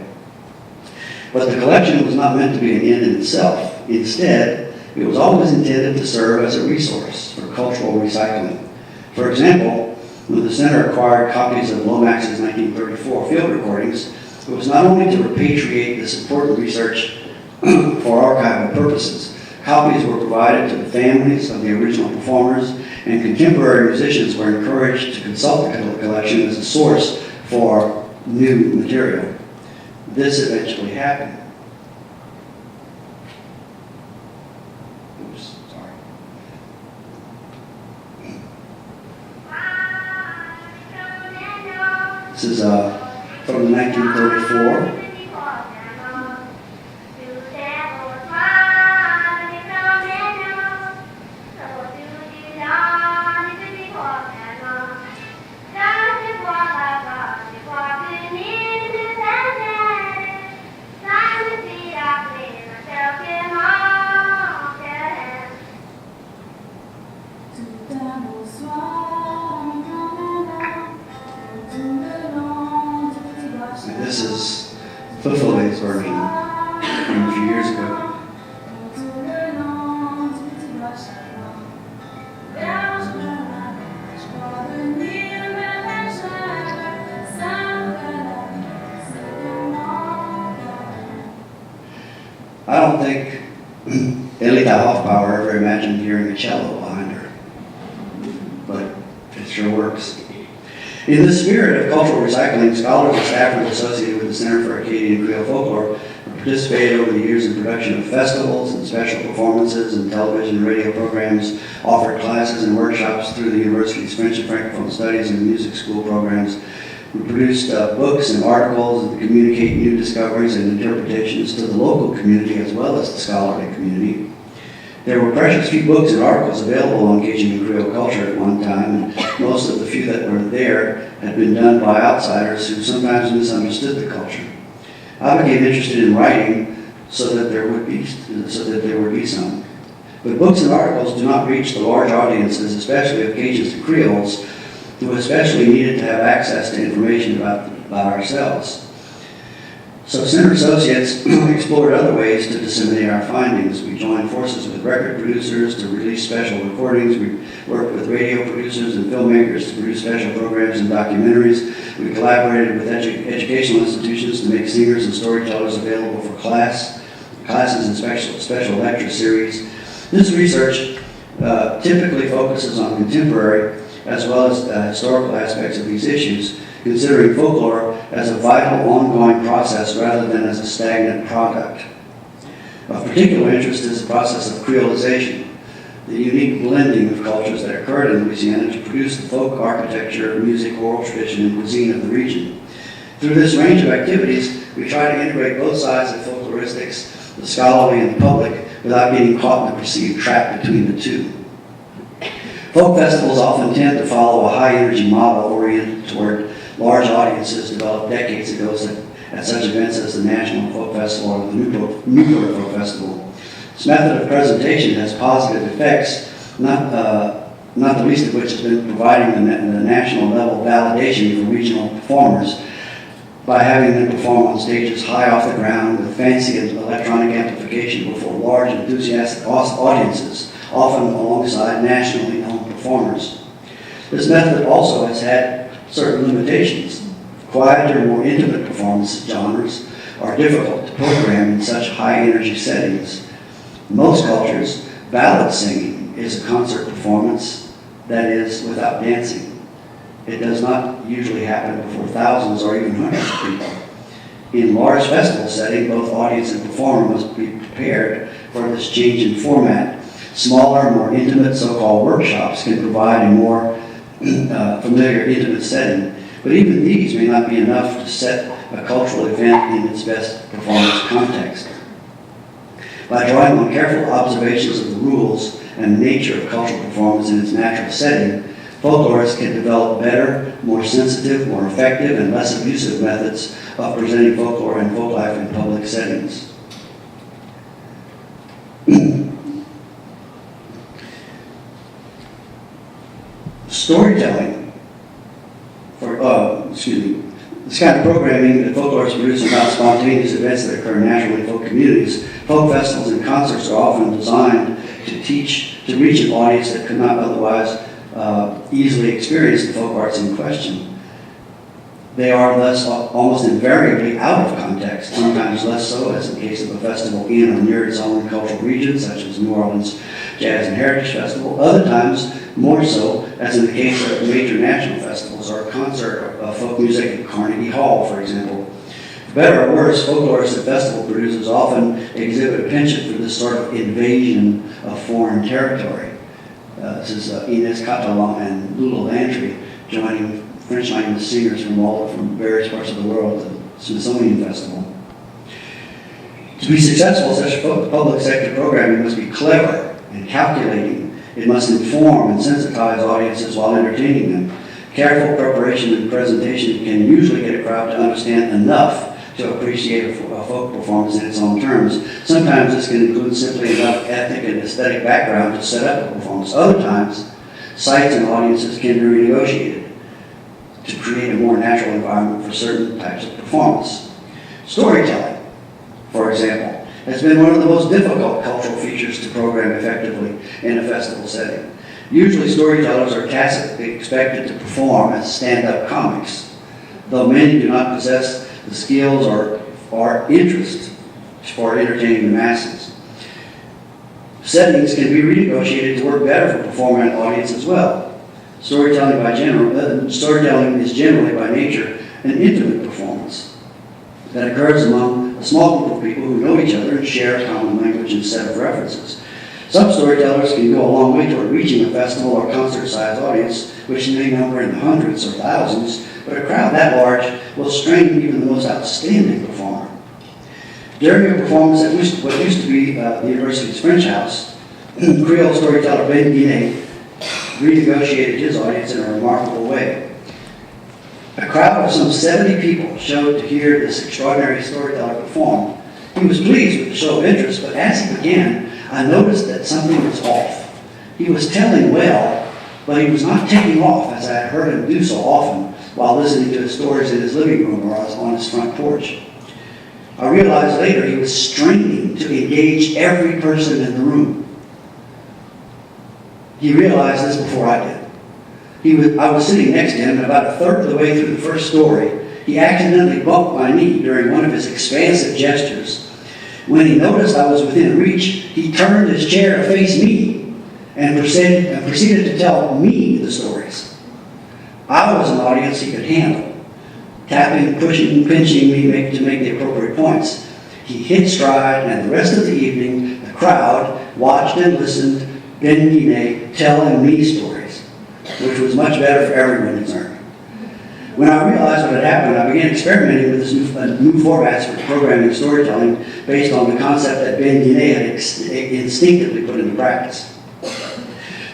But the collection was not meant to be an end in itself. Instead, it was always intended to serve as a resource for cultural recycling. For example, when the Center acquired copies of Lomax's 1934 field recordings, it was not only to repatriate this important research for archival purposes. Copies were provided to the families of the original performers, and contemporary musicians were encouraged to consult the collection as a source for new material. This eventually happened. Oops, sorry. This is from 1934. Tout un beau soir, on en a Elita Hoffbauer ever imagined hearing a cello behind her. But it sure works. In the spirit of cultural recycling, scholars and staffers associated with the Center for Acadian Creole Folklore have participated over the years in production of festivals and special performances and television and radio programs, offered classes and workshops through the university's French and Francophone Studies and music school programs. We produced books and articles that communicate new discoveries and interpretations to the local community as well as the scholarly community. There were precious few books and articles available on engaging in Creole culture at one time, and most of the few that were there had been done by outsiders who sometimes misunderstood the culture. I became interested in writing so that there would be some. But books and articles do not reach the large audiences, especially of Cajuns and Creoles, who especially needed to have access to information about ourselves. So Center Associates explored other ways to disseminate our findings. We joined forces with record producers to release special recordings. We worked with radio producers and filmmakers to produce special programs and documentaries. We collaborated with educational institutions to make singers and storytellers available for classes and special lecture series. This research typically focuses on contemporary as well as historical aspects of these issues, considering folklore as a vital ongoing process rather than as a stagnant product. Of particular interest is the process of creolization, the unique blending of cultures that occurred in Louisiana to produce the folk architecture, music, oral tradition, and cuisine of the region. Through this range of activities, we try to integrate both sides of folkloristics, the scholarly and the public, without getting caught in the perceived trap between the two. Folk festivals often tend to follow a high-energy model oriented toward large audiences developed decades ago at such events as the National Folk Festival or the Newport Folk Festival. This method of presentation has positive effects, not the least of which has been providing the national level validation for regional performers by having them perform on stages high off the ground with fancy electronic amplification before large enthusiastic audiences, often alongside nationally known performers. This method also has had certain limitations. Quieter, more intimate performance genres are difficult to program in such high-energy settings. In most cultures, ballad singing is a concert performance that is without dancing. It does not usually happen before thousands or even hundreds of people. In large festival setting, both audience and performer must be prepared for this change in format. Smaller, more intimate so-called workshops can provide a more familiar, intimate setting, but even these may not be enough to set a cultural event in its best performance context. By drawing on careful observations of the rules and the nature of cultural performance in its natural setting, folklorists can develop better, more sensitive, more effective, and less abusive methods of presenting folklore and folklife in public settings. Storytelling, this kind of programming that folklorists produce about spontaneous events that occur naturally in folk communities. Folk festivals and concerts are often designed to reach an audience that could not otherwise easily experience the folk arts in question. They are thus almost invariably out of context, sometimes less so, as in the case of a festival in or near its own cultural region, such as New Orleans Jazz and Heritage Festival. Other times, more so, as in the case of major national festivals or a concert of folk music at Carnegie Hall, for example. For better or worse, folklorists and festival producers often exhibit a penchant for this sort of invasion of foreign territory. This is Inez Catalan and Lula Landry joining French language singers from various parts of the world at the Smithsonian Festival. To be successful, such public sector programming must be clever and calculating. It must inform and sensitize audiences while entertaining them. Careful preparation and presentation can usually get a crowd to understand enough to appreciate a folk performance in its own terms. Sometimes this can include simply enough ethnic and aesthetic background to set up a performance. Other times, sites and audiences can be renegotiated to create a more natural environment for certain types of performance. Storytelling, for example, has been one of the most difficult cultural features to program effectively in a festival setting. Usually storytellers are tacitly expected to perform as stand-up comics, though many do not possess the skills or interest for entertaining the masses. settings can be renegotiated to work better for performer and audience as well. Storytelling is generally by nature an intimate performance that occurs among a small group of people who know each other and share a common language and set of references. Some storytellers can go a long way toward reaching a festival or concert-sized audience, which may number in the hundreds or thousands, but a crowd that large will strain even the most outstanding performer. During a performance at what used to be the university's French House, Creole storyteller Ben Guinet renegotiated his audience in a remarkable way. A crowd of some 70 people showed to hear this extraordinary storyteller perform. He was pleased with the show of interest, but as he began, I noticed that something was off. He was telling well, but he was not taking off as I had heard him do so often while listening to his stories in his living room or on his front porch. I realized later he was straining to engage every person in the room. He realized this before I did. I was sitting next to him, and about a third of the way through the first story, he accidentally bumped my knee during one of his expansive gestures. When he noticed I was within reach, he turned his chair to face me and proceeded to tell me the stories. I was an audience he could handle, tapping, pushing, pinching me to make the appropriate points. He hit stride, and the rest of the evening, the crowd watched and listened Ben Guinet telling me stories, which was much better for everyone concerned. When I realized what had happened, I began experimenting with this new formats for programming storytelling based on the concept that Ben Guinet had instinctively put into practice.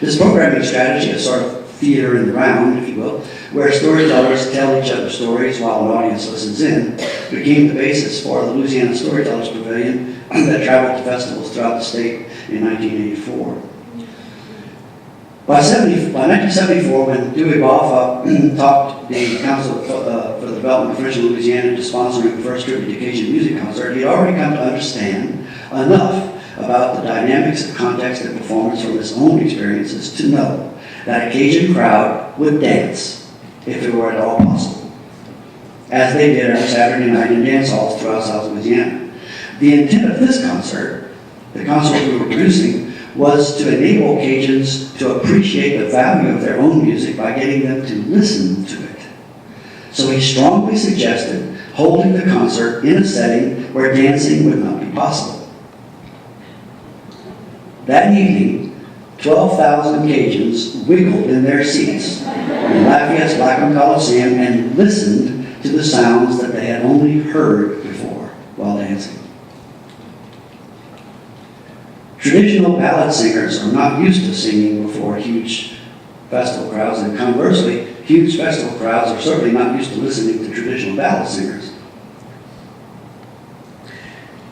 This programming strategy, a sort of theater in the round, if you will, where storytellers tell each other stories while an audience listens in, became the basis for the Louisiana Storytellers Pavilion that traveled to festivals throughout the state in 1984. By 1974, when Dewey Boffa talked the Council for the Development of French Louisiana into sponsoring the first tribute to Cajun music concert, he'd already come to understand enough about the dynamics of context and performance from his own experiences to know that a Cajun crowd would dance if it were at all possible, as they did on Saturday night in dance halls throughout South Louisiana. The intent of this concert, the concert we were producing, was to enable Cajuns to appreciate the value of their own music by getting them to listen to it. So he strongly suggested holding the concert in a setting where dancing would not be possible. That evening, 12,000 Cajuns wiggled in their seats in Lafayette's Blackham Coliseum and listened to the sounds that they had only heard before while dancing. Traditional ballad singers are not used to singing before huge festival crowds, and conversely, huge festival crowds are certainly not used to listening to traditional ballad singers.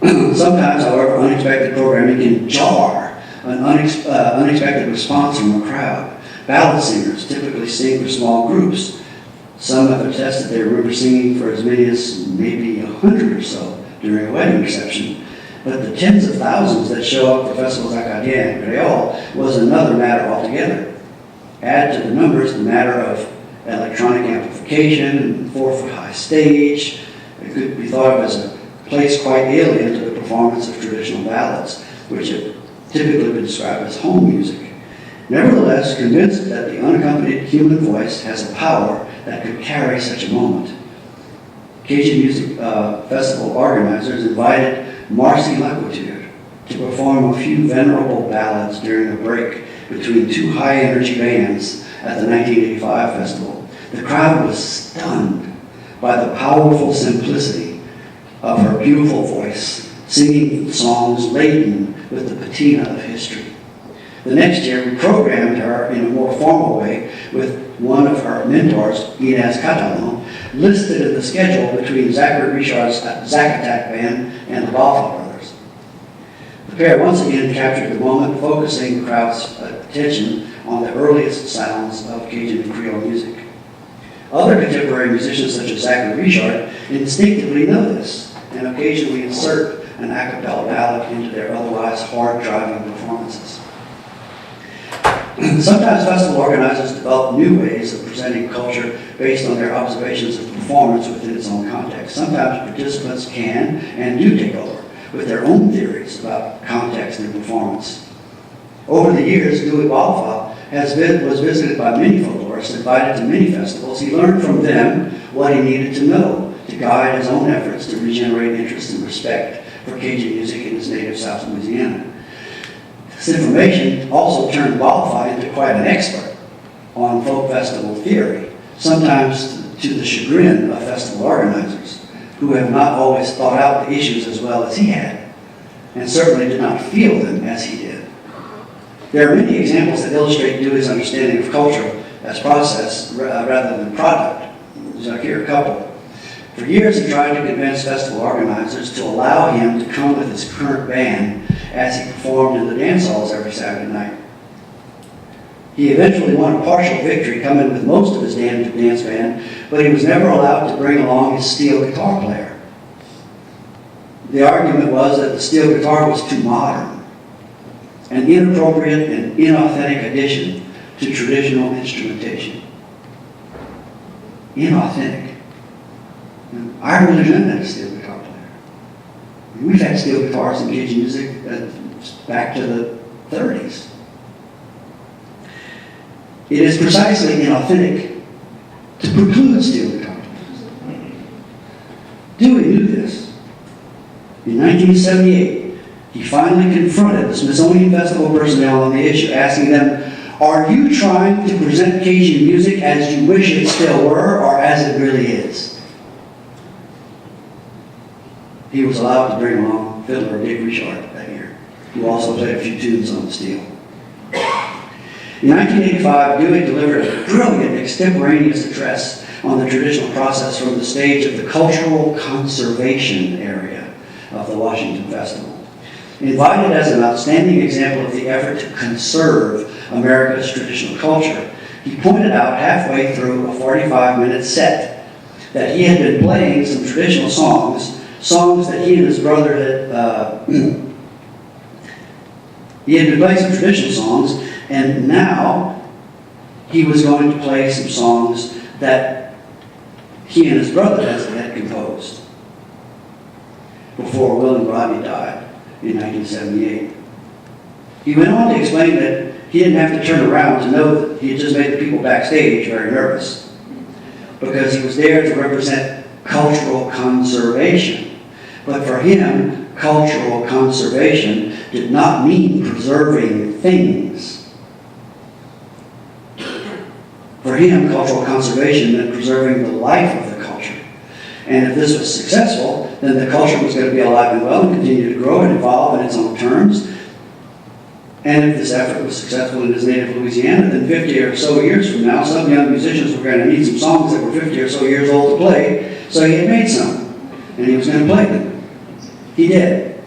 Sometimes, however, unexpected programming can jar an unexpected response from a crowd. Ballad singers typically sing for small groups. Some have attested they remember singing for as many as maybe 100 or so during a wedding reception. But the tens of thousands that show up for festivals like Acadien and Creole was another matter altogether. Add to the numbers the matter of electronic amplification and 4-foot-high stage. It could be thought of as a place quite alien to the performance of traditional ballads, which have typically been described as home music. Nevertheless, convinced that the unaccompanied human voice has a power that could carry such a moment, Cajun Music Festival organizers invited Marcy Laquitude to perform a few venerable ballads during a break between two high-energy bands at the 1985 festival. The crowd was stunned by the powerful simplicity of her beautiful voice, singing songs laden with the patina of history. The next year, we programmed her in a more formal way with one of her mentors, Inez Catalan, listed in the schedule between Zachary Richard's Zack Attack Band and the Boffa Brothers. The pair once again captured the moment, focusing the crowd's attention on the earliest sounds of Cajun and Creole music. Other contemporary musicians such as Zachary Richard instinctively know this and occasionally insert an a cappella ballad into their otherwise hard-driving performances. Sometimes festival organizers develop new ways of presenting culture based on their observations of performance within its own context. Sometimes participants can and do take over with their own theories about context and performance. Over the years, Dewey Balfa was visited by many folklorists, invited to many festivals. He learned from them what he needed to know to guide his own efforts to regenerate interest and respect for Cajun music in his native South Louisiana. This information also turned Balfa into quite an expert on folk festival theory, sometimes to the chagrin of festival organizers, who have not always thought out the issues as well as he had, and certainly did not feel them as he did. There are many examples that illustrate Dewey's understanding of culture as process rather than product. I'll here a couple. For years, he tried to convince festival organizers to allow him to come with his current band as he performed in the dance halls every Saturday night. He eventually won a partial victory, coming with most of his dance band, but he was never allowed to bring along his steel guitar player. The argument was that the steel guitar was too modern, an inappropriate and inauthentic addition to traditional instrumentation. Inauthentic. I really didn't have a steel guitar player. We've had steel guitars in Cajun music back to the 30s. It is precisely inauthentic to preclude steel guitar players. Dewey knew this. In 1978, he finally confronted the Smithsonian Festival personnel on the issue, asking them, "Are you trying to present Cajun music as you wish it still were, or as it really is?" He was allowed to bring along fiddler Dick Richard that year, who also played a few tunes on the steel. In 1985, Dewey delivered a brilliant extemporaneous address on the traditional process from the stage of the cultural conservation area of the Washington Festival. Invited as an outstanding example of the effort to conserve America's traditional culture, he pointed out halfway through a 45-minute set that he had been playing some traditional songs that he and his brother he had been playing some traditional songs, and now he was going to play some songs that he and his brother had composed before Will and Rodney died in 1978. He went on to explain that he didn't have to turn around to know that he had just made the people backstage very nervous, because he was there to represent cultural conservation. But for him, cultural conservation did not mean preserving things. For him, cultural conservation meant preserving the life of the culture. And if this was successful, then the culture was going to be alive and well and continue to grow and evolve in its own terms. And if this effort was successful in his native Louisiana, then 50 or so years from now, some young musicians were going to need some songs that were 50 or so years old to play, so he had made some, and he was going to play them. He did.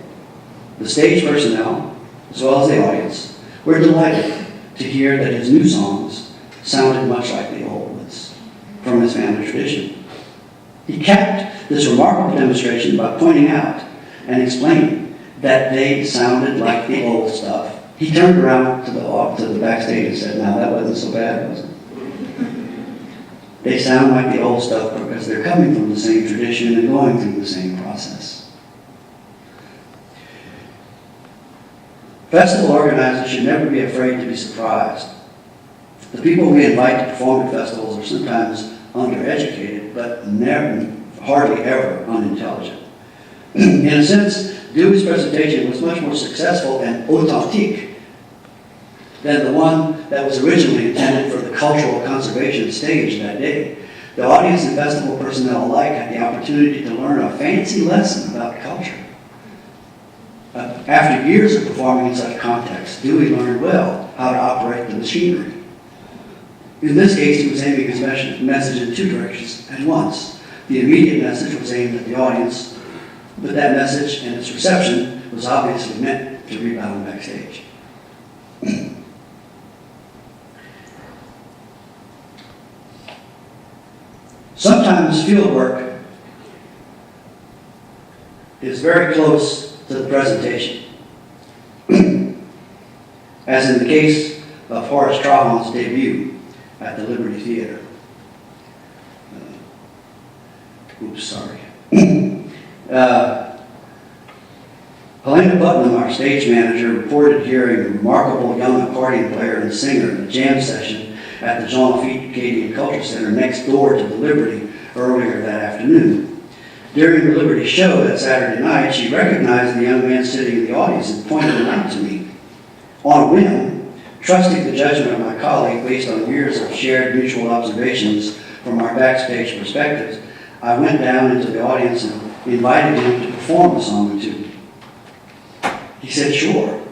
The stage personnel, as well as the audience, were delighted to hear that his new songs sounded much like the old ones from his family tradition. He capped this remarkable demonstration by pointing out and explaining that they sounded like the old stuff. He turned around to the backstage and said, "Now that wasn't so bad, was it?" They sound like the old stuff because they're coming from the same tradition and going through the same process. Festival organizers should never be afraid to be surprised. The people we invite to perform at festivals are sometimes undereducated, but hardly ever unintelligent. In a sense, Dewey's presentation was much more successful and authentique than the one that was originally intended for the cultural conservation stage that day. The audience and festival personnel alike had the opportunity to learn a fancy lesson about culture. After years of performing in such contexts, Dewey learned well how to operate the machinery. In this case, he was aiming his message in two directions at once. The immediate message was aimed at the audience, but that message and its reception was obviously meant to rebound backstage. Sometimes field work is very close to the presentation, as in the case of Horace Trahan's debut at the Liberty Theater. Elena Putnam, our stage manager, reported hearing a remarkable young accordion player and singer in a jam session at the Jean Lafitte Acadian Culture Center next door to the Liberty earlier that afternoon. During the Liberty show that Saturday night, she recognized the young man sitting in the audience and pointed him out to me. On a whim, trusting the judgment of my colleague based on years of shared mutual observations from our backstage perspectives, I went down into the audience and invited him to perform a song or two. He said, sure,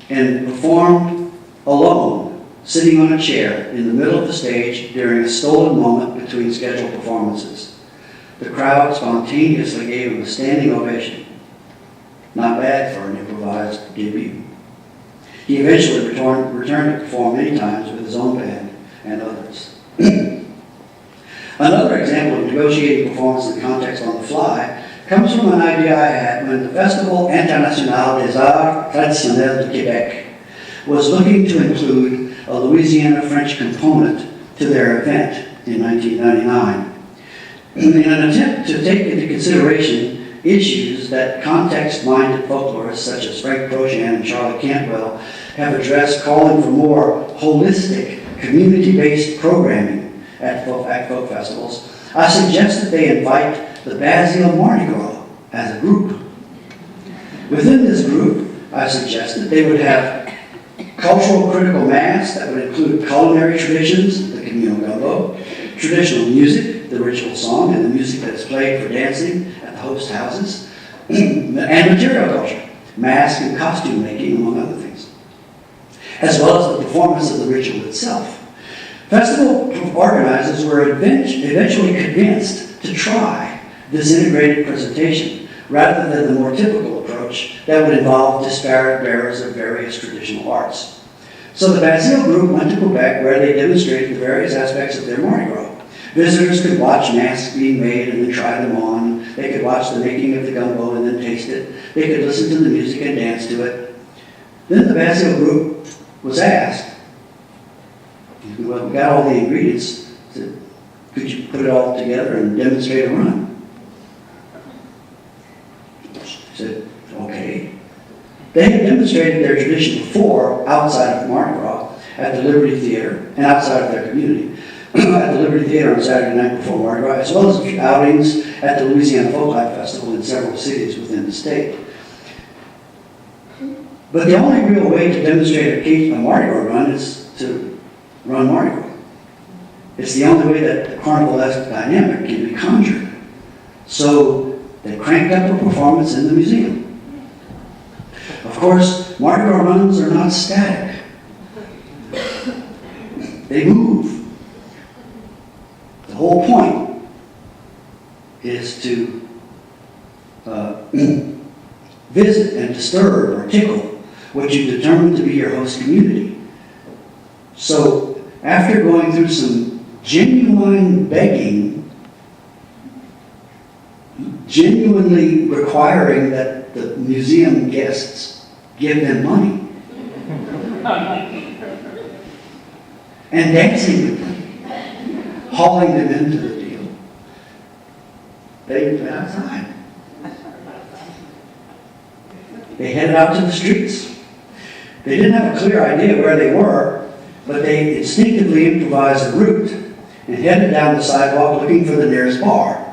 and performed alone, sitting on a chair in the middle of the stage during a stolen moment between scheduled performances. The crowd spontaneously gave him a standing ovation. Not bad for an improvised debut. He eventually returned to perform many times with his own band and others. Another example of negotiating performance in context on the fly comes from an idea I had when the Festival International des Arts Traditionnels de Québec was looking to include a Louisiana French component to their event in 1999. In an attempt to take into consideration issues that context-minded folklorists such as Frank Prochan and Charlotte Cantwell have addressed, calling for more holistic, community-based programming at folk festivals, I suggest that they invite the Basile Mardi Gras as a group. Within this group, I suggested they would have cultural critical mass that would include culinary traditions, the communal gumbo, traditional music, the ritual song, and the music that is played for dancing at the host houses, and material culture, mask and costume making, among other things, as well as the performance of the ritual itself. Festival organizers were eventually convinced to try this integrated presentation rather than the more typical approach that would involve disparate bearers of various traditional arts. So the Basile group went to Quebec where they demonstrated the various aspects of their Mardi Gras. Visitors could watch masks being made and then try them on. They could watch the making of the gumbo and then taste it. They could listen to the music and dance to it. Then the Basile group was asked, well, we got all the ingredients, so could you put it all together and demonstrate a run? I said, okay. They had demonstrated their tradition before outside of Mardi Gras at the Liberty Theater and outside of their community. At the Liberty Theater on Saturday night before Mardi Gras, as well as a few outings at the Louisiana Folklife Festival in several cities within the state. But the only real way to demonstrate a Mardi Gras run is to run Mardi Gras. It's the only way that the carnivalesque dynamic can be conjured. So they cranked up a performance in the museum. Of course, Mardi Gras runs are not static. They move. The whole point is to visit and disturb or tickle what you determine to be your host community. So after going through some genuine begging, genuinely requiring that the museum guests give them money, and dancing with them, hauling them into the deal, they went outside. They headed out to the streets. They didn't have a clear idea where they were, but they instinctively improvised a route and headed down the sidewalk looking for the nearest bar.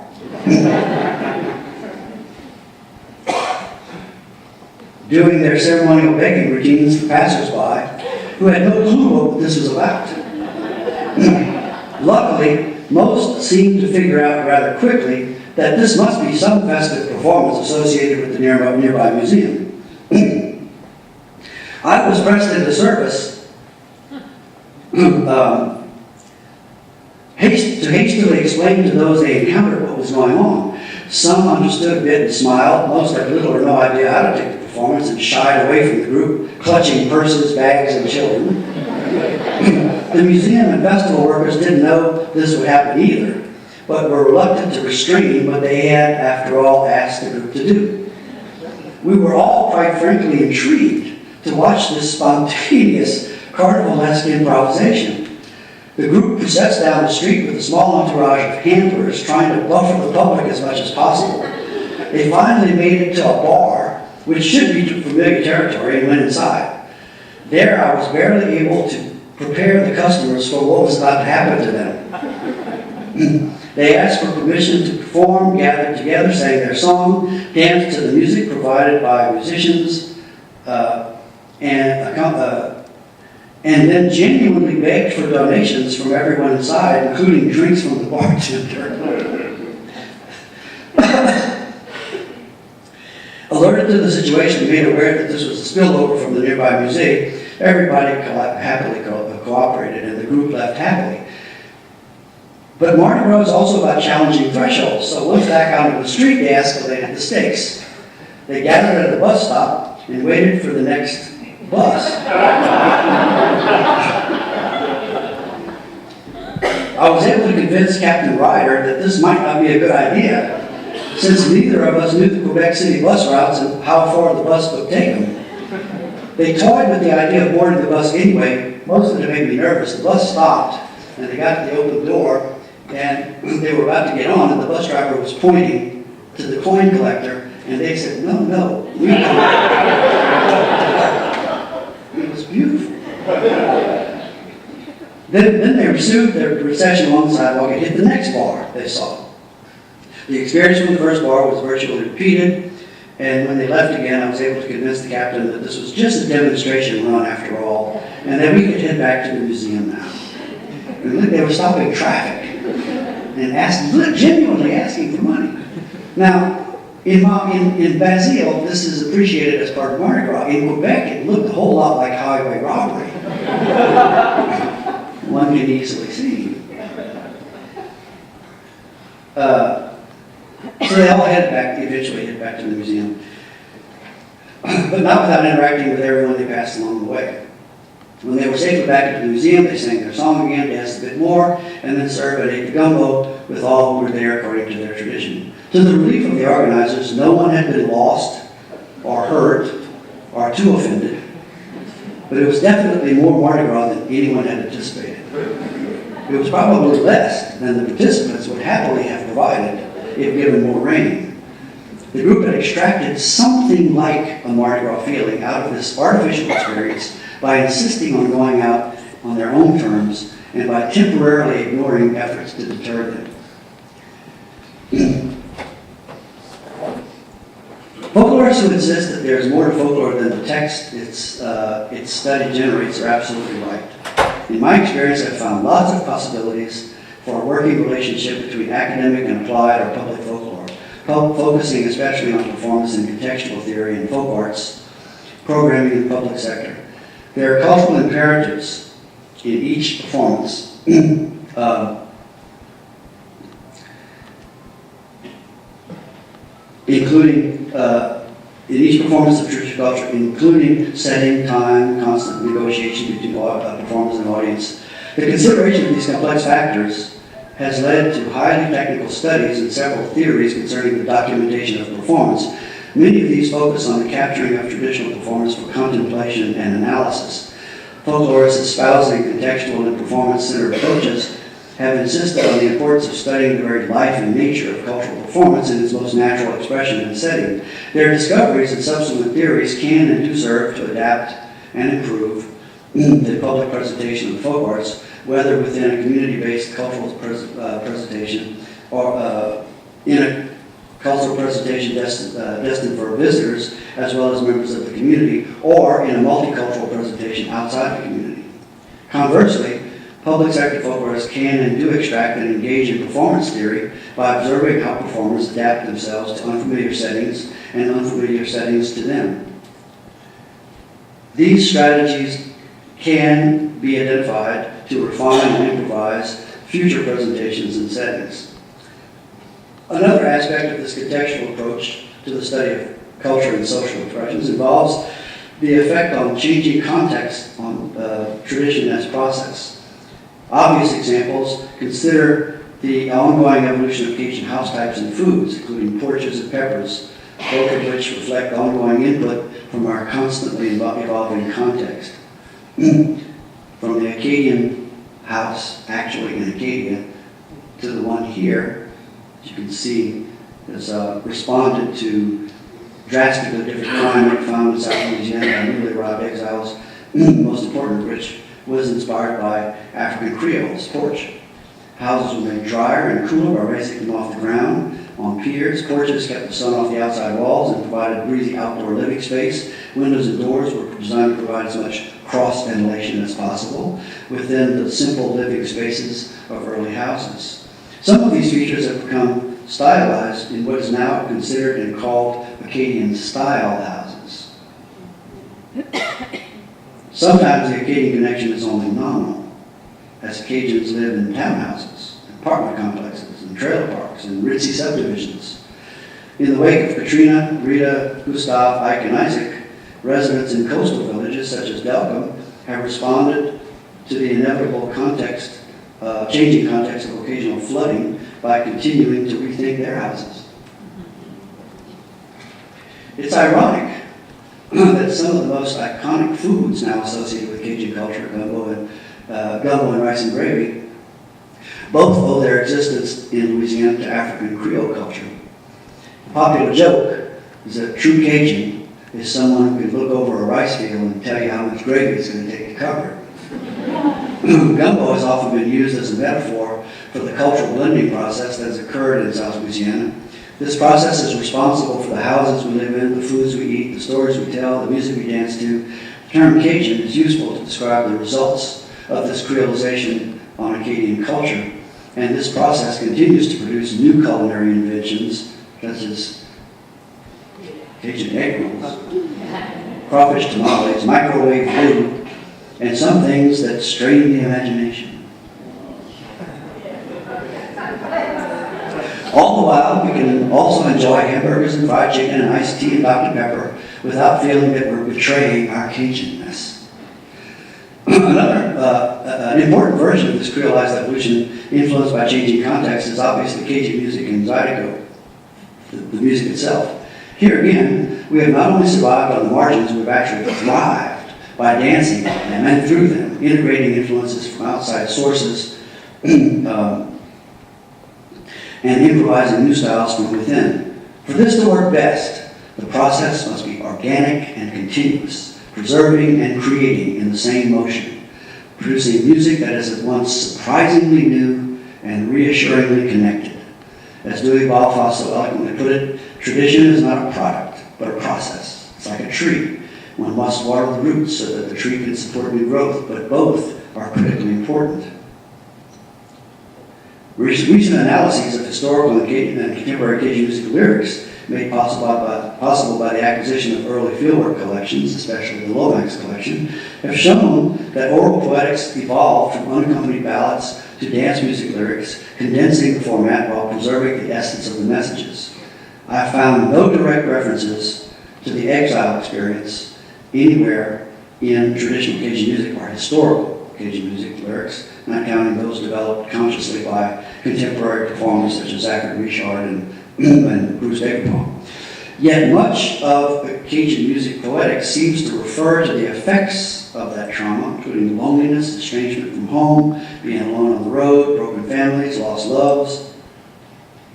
Doing their ceremonial begging routines for passersby who had no clue what this was about. Luckily, most seemed to figure out rather quickly that this must be some festive performance associated with the nearby museum. I was pressed into service to hastily explain to those they encountered what was going on. Some understood a bit and smiled. Most had little or no idea how to take the performance and shied away from the group, clutching purses, bags, and children. The museum and festival workers didn't know this would happen either, but were reluctant to restrain what they had, after all, asked the group to do. We were all, quite frankly, intrigued to watch this spontaneous carnivalesque improvisation. The group processed down the street with a small entourage of handlers trying to buffer the public as much as possible. They finally made it to a bar which should be familiar territory, and went inside. There, I was barely able to prepare the customers for what was about to happen to them. They asked for permission to perform, gathered together, sang their song, danced to the music provided by musicians, and then genuinely begged for donations from everyone inside, including drinks from the bartender. Alerted to the situation, made aware that this was a spillover from the nearby museum, everybody happily cooperated, and the group left happily. But Mardi Gras is also about challenging thresholds, so once back out on the street, they escalated the stakes. They gathered at the bus stop and waited for the next bus. I was able to convince Captain Ryder that this might not be a good idea, since neither of us knew the Quebec City bus routes and how far the bus would take them. They toyed with the idea of boarding the bus anyway, mostly to make me nervous. The bus stopped, and they got to the open door, and they were about to get on, and the bus driver was pointing to the coin collector, and they said, no, we can. It was beautiful. Then they pursued their procession along the sidewalk and hit the next bar they saw. The experience from the first bar was virtually repeated, and when they left again, I was able to convince the captain that this was just a demonstration run after all, and that we could head back to the museum now. And they were stopping traffic and genuinely asking for money. Now, in Basile, this is appreciated as part of Mardi Gras. In Quebec, it looked a whole lot like highway robbery. One can easily see. So they all eventually headed back to the museum. But not without interacting with everyone they passed along the way. When they were safely back at the museum, they sang their song again, danced a bit more, and then served and ate the gumbo with all who were there according to their tradition. To the relief of the organizers, no one had been lost, or hurt, or too offended. But it was definitely more Mardi Gras than anyone had anticipated. It was probably less than the participants would happily have provided if given more rain. The group had extracted something like a Mardi Gras feeling out of this artificial experience by insisting on going out on their own terms and by temporarily ignoring efforts to deter them. Folklorists who insist that there is more to folklore than the text its study generates are absolutely right. In my experience, I've found lots of possibilities for a working relationship between academic and applied or public folklore, focusing especially on performance and contextual theory and folk arts, programming in the public sector. There are cultural imperatives in each performance, including in each performance of traditional culture, including setting, time, constant negotiation between performers and audience. The consideration of these complex factors has led to highly technical studies and several theories concerning the documentation of performance. Many of these focus on the capturing of traditional performance for contemplation and analysis. Folklorists espousing contextual and performance-centered approaches have insisted on the importance of studying the very life and nature of cultural performance in its most natural expression and setting. Their discoveries and subsequent theories can and do serve to adapt and improve the public presentation of folk arts, whether within a community-based cultural presentation or in a cultural presentation destined for visitors as well as members of the community, or in a multicultural presentation outside the community. Conversely, public sector folklorists can and do extract and engage in performance theory by observing how performers adapt themselves to unfamiliar settings and unfamiliar settings to them. These strategies can be identified to refine and improvise future presentations and settings. Another aspect of this contextual approach to the study of culture and social expressions involves the effect on changing context on tradition as process. Obvious examples consider the ongoing evolution of Cajun house types and foods, including porridges and peppers, both of which reflect ongoing input from our constantly evolving context. From the Acadian house, actually in Acadia, to the one here, as you can see, has responded to drastically different climate found in South Louisiana and newly arrived exiles, most important of which was inspired by African Creoles, porch. Houses were made drier and cooler by raising them off the ground on piers. Porches kept the sun off the outside walls and provided breezy outdoor living space. Windows and doors were designed to provide as much cross ventilation as possible within the simple living spaces of early houses. Some of these features have become stylized in what is now considered and called Acadian style houses. Sometimes the Acadian connection is only nominal, as Acadians live in townhouses, apartment complexes, and trailer parks, and ritzy subdivisions. In the wake of Katrina, Rita, Gustav, Ike, and Isaac, residents in coastal villages such as Delcom have responded to the inevitable changing context of occasional flooding by continuing to rethink their houses. It's ironic that some of the most iconic foods now associated with Cajun culture, gumbo and rice and gravy, both owe their existence in Louisiana to African Creole culture. The popular joke is that true Cajun is someone who can look over a rice field and tell you how much gravy it's going to take to cover it. Gumbo has often been used as a metaphor for the cultural blending process that has occurred in South Louisiana. This process is responsible for the houses we live in, the foods we eat, the stories we tell, the music we dance to. The term Cajun is useful to describe the results of this creolization on Acadian culture, and this process continues to produce new culinary inventions, such as Cajun egg rolls, crawfish tamales, microwave food, and some things that strain the imagination. All the while, we can also enjoy hamburgers and fried chicken and iced tea and Dr. Pepper without feeling that we're betraying our Cajunness. An important version of this creolized evolution, influenced by changing context, is obviously Cajun music and Zydeco, the music itself. Here again, we have not only survived on the margins, we've actually thrived by dancing on them and through them, integrating influences from outside sources, and improvising new styles from within. For this to work best, the process must be organic and continuous, preserving and creating in the same motion, producing music that is at once surprisingly new and reassuringly connected. As Dewey Balfour so eloquently put it, tradition is not a product, but a process. It's like a tree. One must water the roots so that the tree can support new growth, but both are critically important. Recent analyses of historical and contemporary Cajun music lyrics made possible by the acquisition of early fieldwork collections, especially the Lomax collection, have shown that oral poetics evolved from unaccompanied ballads to dance music lyrics, condensing the format while preserving the essence of the messages. I found no direct references to the exile experience anywhere in traditional Cajun music or historical Cajun music lyrics, not counting those developed consciously by contemporary performers such as Zachary Richard and Bruce Davidbaum. Yet much of the Cajun music poetics seems to refer to the effects of that trauma, including loneliness, estrangement from home, being alone on the road, broken families, lost loves.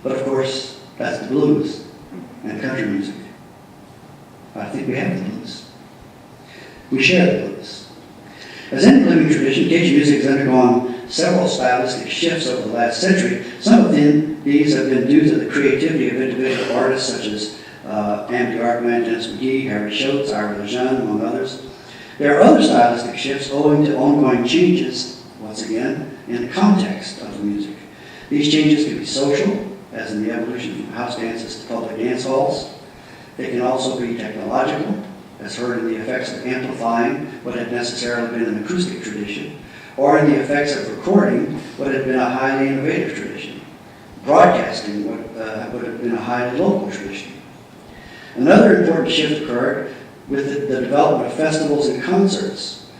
But of course, that's the blues and country music. I think we have the blues. We share the blues. As any living tradition, Cajun music has undergone several stylistic shifts over the last century. Some of these have been due to the creativity of individual artists such as Amity Arkman, Dennis McGee, Harry Schultz, Ira Lejeune, among others. There are other stylistic shifts owing to ongoing changes, once again, in the context of the music. These changes can be social, as in the evolution from house dances to public dance halls. They can also be technological, as heard in the effects of amplifying what had necessarily been an acoustic tradition, or in the effects of recording what had been a highly innovative tradition, broadcasting what would have been a highly local tradition. Another important shift occurred with the development of festivals and concerts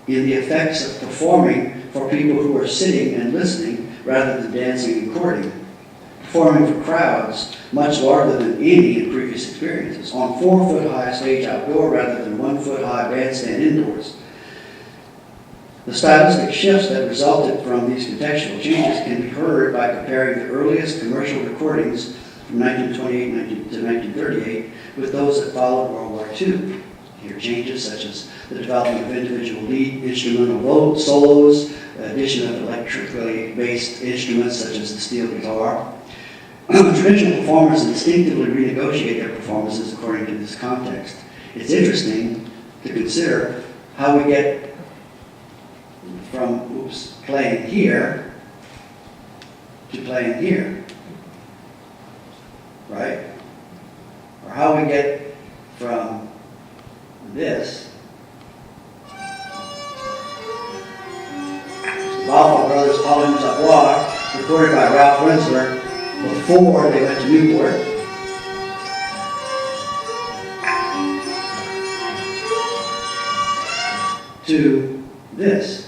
in the effects of performing for people who are sitting and listening rather than dancing and courting, performing for crowds much larger than any in previous experiences, on 4-foot-high stage outdoor rather than 1-foot-high bandstand indoors. The stylistic shifts that resulted from these contextual changes can be heard by comparing the earliest commercial recordings from 1928 to 1938 with those that followed World War II. Here changes such as the development of individual lead instrumental solos, the addition of electrically based instruments such as the steel guitar. Traditional performers instinctively renegotiate their performances according to this context. It's interesting to consider how we get from playing here to playing here, right? Or how we get from this. The Balfour Brothers' Paul Savoir, recorded by Ralph Rensler before they went to Newport. To this.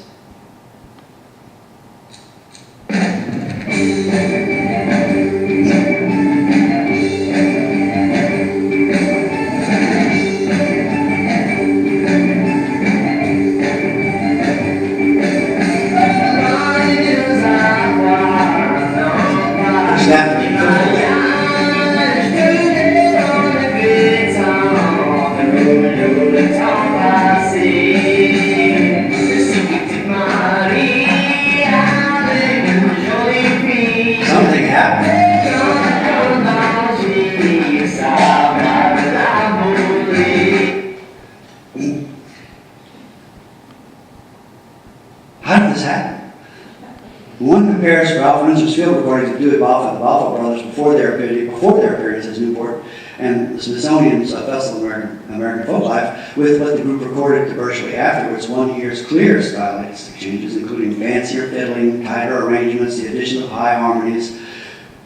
Ralph Rensler's field recordings of Dewey Balfour and the Balfour Brothers before their appearance as Newport and the Smithsonian's Festival of American Folklife with what the group recorded commercially afterwards. 1 year's clear stylistic changes, including fancier fiddling, tighter arrangements, the addition of high harmonies,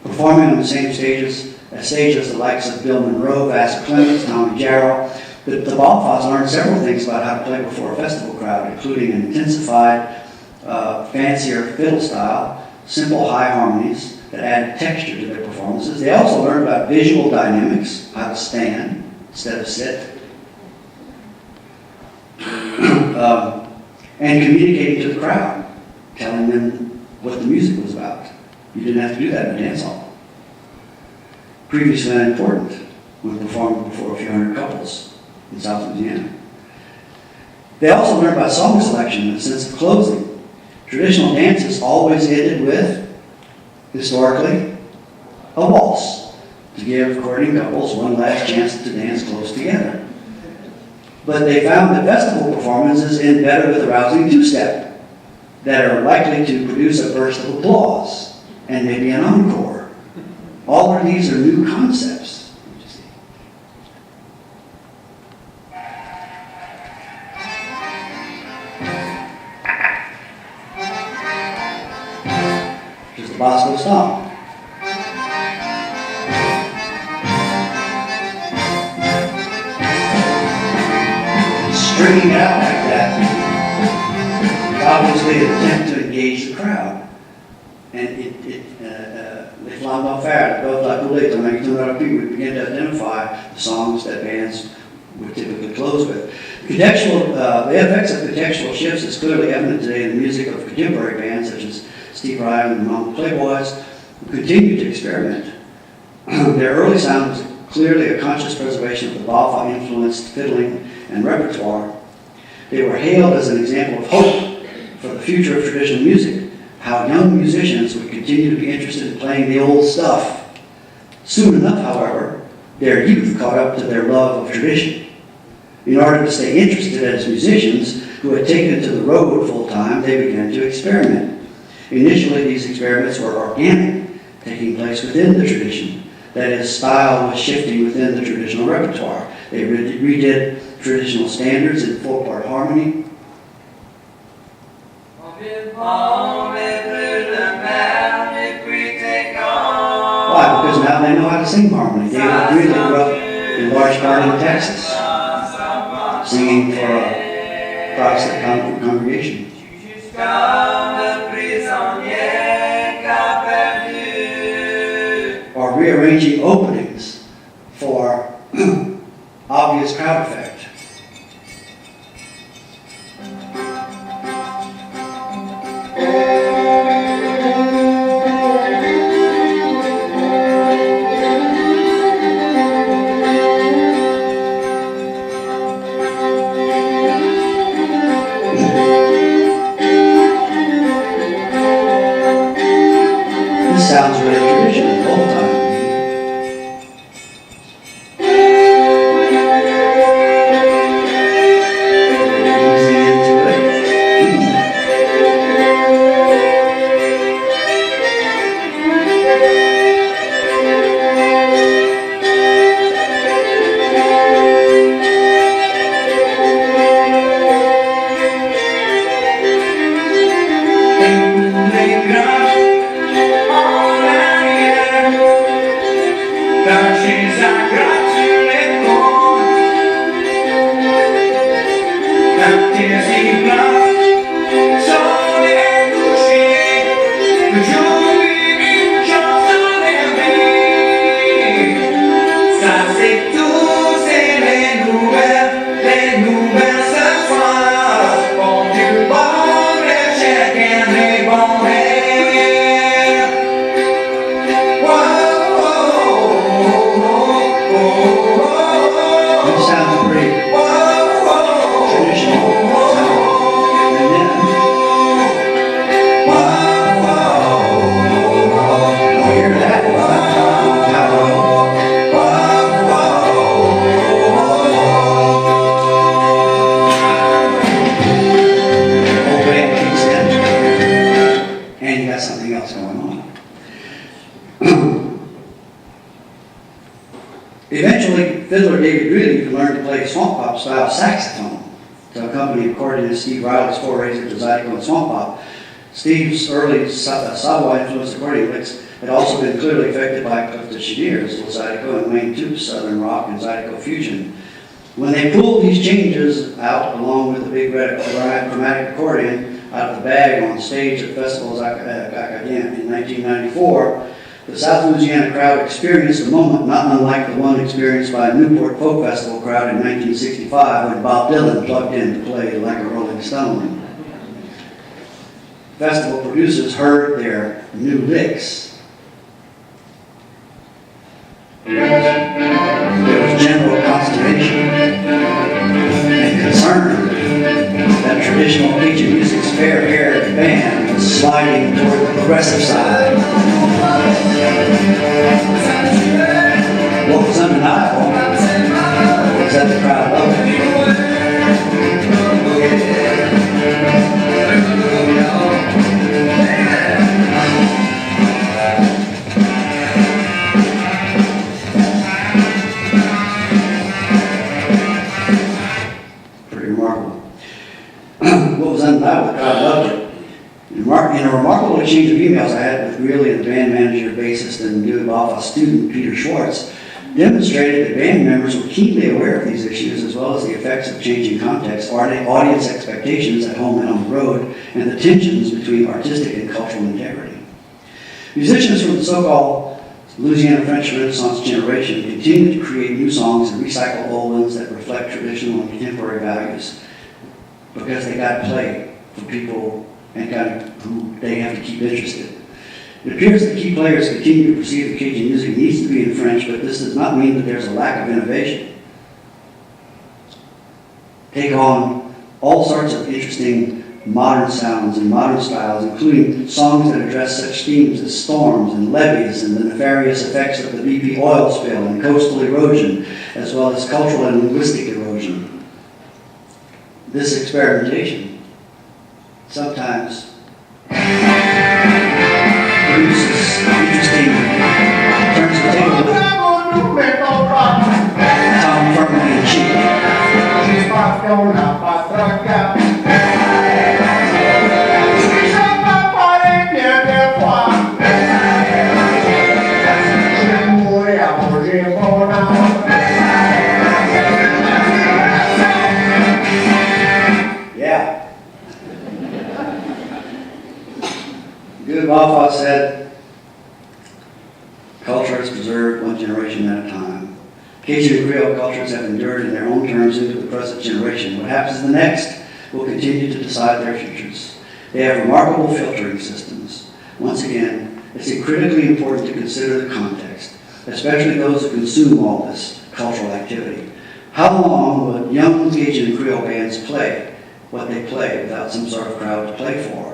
performing on the same stages as the likes of Bill Monroe, Vassar Clemens, Tommy Jarrell. The Balfours learned several things about how to play before a festival crowd, including an intensified, fancier fiddle style, simple high harmonies that added texture to their performances. They also learned about visual dynamics, how to stand instead of sit, and communicating to the crowd, telling them what the music was about. You didn't have to do that in a dance hall. Previously unimportant when performing before a few hundred couples in South Louisiana. They also learned about song selection and a sense of closing. Traditional dances always ended with, historically, a waltz to give courting couples one last chance to dance close together. But they found that festival performances end better with a rousing two-step that are likely to produce a burst of applause and maybe an encore. All of these are new concepts. Just a Bosco stomp. Stringing it out like that, obviously an attempt to engage the crowd. And les flammes d'enfer, both la coulée, to make we begin to identify the songs that bands would typically close with. The effects of contextual shifts is clearly evident today in the music of contemporary bands such as Steve Ryan and the Mama Playboys, who continue to experiment. Their early sound was clearly a conscious preservation of the Balfour-influenced fiddling and repertoire. They were hailed as an example of hope for the future of traditional music, how young musicians would continue to be interested in playing the old stuff. Soon enough, however, their youth caught up to their love of tradition. In order to stay interested as musicians who had taken to the road full-time, they began to experiment. Initially, these experiments were organic, taking place within the tradition. That is, style was shifting within the traditional repertoire. They redid traditional standards in four-part harmony. Why? Because now they know how to sing harmony. David Greeley grew up in Large Garden, Texas, singing for a Protestant congregation. Or rearranging openings for obvious crowd effect. Eventually, fiddler David Greeley learned to play swamp pop style saxophone to accompany accordionist Steve Riley's forays into zydeco and swamp pop. Steve's early Savoy-influenced accordion licks had also been clearly affected by Cliff Cheniers, zydeco, and Wayne Toupe's southern rock and zydeco fusion. When they pulled these changes out, along with the big red chromatic accordion, out of the bag on stage at festivals in 1994, the South Louisiana crowd experienced a moment not unlike the one experienced by a Newport Folk Festival crowd in 1965 when Bob Dylan plugged in to play Like a Rolling Stone. Festival producers heard their new licks. There was general consternation and concern that traditional Cajun music's fair-haired band was sliding toward the progressive side. What was undeniable was that the crowd loved it. Pretty remarkable. What was undeniable, the crowd loved it. In a remarkable exchange of emails I had with Greeley and the band manager, bassist, and new Alpha student Peter Schwartz, demonstrated that band members were keenly aware of these issues as well as the effects of changing context, audience expectations at home and on the road, and the tensions between artistic and cultural integrity. Musicians from the so-called Louisiana French Renaissance generation continue to create new songs and recycle old ones that reflect traditional and contemporary values because they got to play for people and who they have to keep interested. It appears that key players continue to perceive that Cajun music needs to be in French, but this does not mean that there's a lack of innovation. Take on all sorts of interesting modern sounds and modern styles, including songs that address such themes as storms and levees and the nefarious effects of the BP oil spill and coastal erosion, as well as cultural and linguistic erosion. This experimentation sometimes produces interesting turns the table with Tom firmly in cheek. Good Wafa said, culture is preserved one generation at a time. Cajun and Creole cultures have endured in their own terms into the present generation. What happens in the next will continue to decide their futures. They have remarkable filtering systems. Once again, it's critically important to consider the context, especially those who consume all this cultural activity. How long will young Cajun and Creole bands play what they play without some sort of crowd to play for?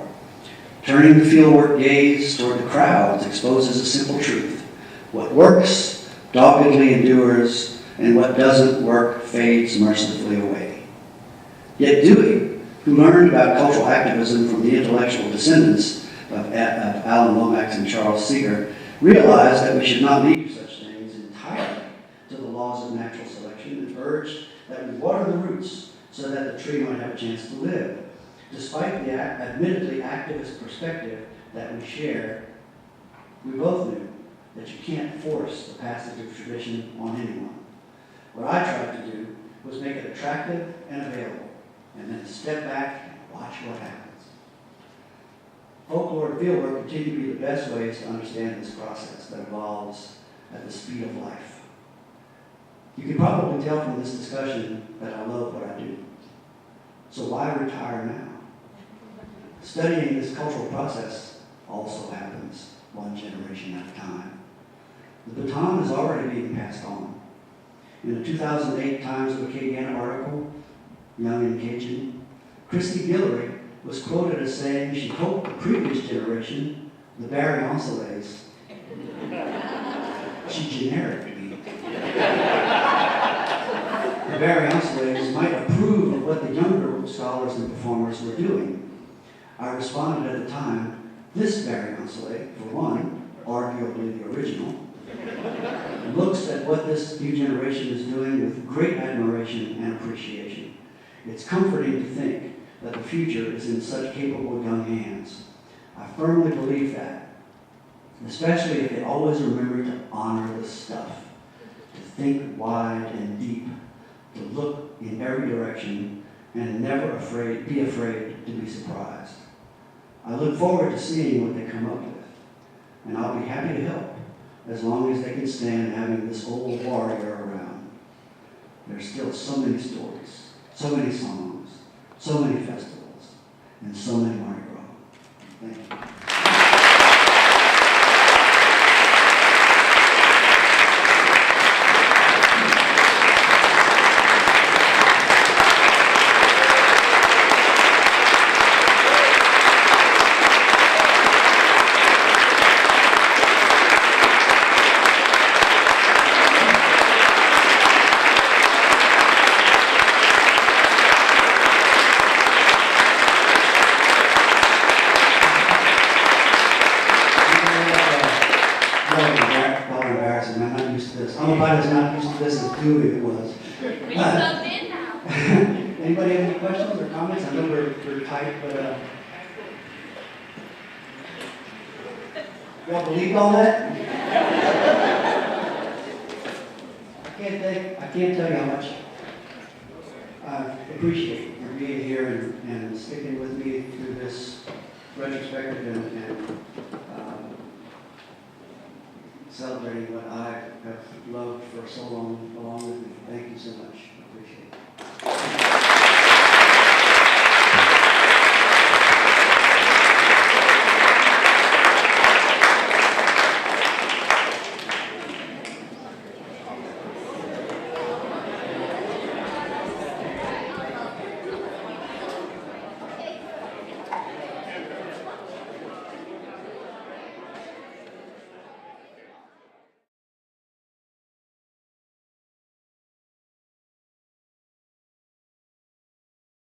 Turning the fieldwork gaze toward the crowds exposes a simple truth. What works doggedly endures, and what doesn't work fades mercifully away. Yet Dewey, who learned about cultural activism from the intellectual descendants of Alan Lomax and Charles Seeger, realized that we should not leave such things entirely to the laws of natural selection and urged that we water the roots so that the tree might have a chance to live. Despite the admittedly activist perspective that we share, we both knew that you can't force the passage of tradition on anyone. What I tried to do was make it attractive and available, and then step back and watch what happens. Folklore and fieldwork continue to be the best ways to understand this process that evolves at the speed of life. You can probably tell from this discussion that I love what I do. So why retire now? Studying this cultural process also happens one generation at a time. The baton is already being passed on. In a 2008 Times of Acadiana article, Young and Cajun, Christy Guillory was quoted as saying she hoped the previous generation, the Barry Ancelets, she generic me, the Barry Ancelets might approve of what the younger scholars and performers were doing. I responded at the time, this Barry Ancelet, for one, arguably the original, looks at what this new generation is doing with great admiration and appreciation. It's comforting to think that the future is in such capable young hands. I firmly believe that, especially if they always remember to honor the stuff, to think wide and deep, to look in every direction, and never be afraid to be surprised. I look forward to seeing what they come up with, and I'll be happy to help, as long as they can stand having this old warrior around. There's still so many stories, so many songs, so many festivals, and so many Mardi Gras. Thank you. It was. Anybody have any questions or comments? I know we're tight, but y'all believe all that? I can't tell you how much I appreciate your being here and sticking with me through this retrospective and celebrating what I have loved for so long along with me. Thank you so much. I appreciate it.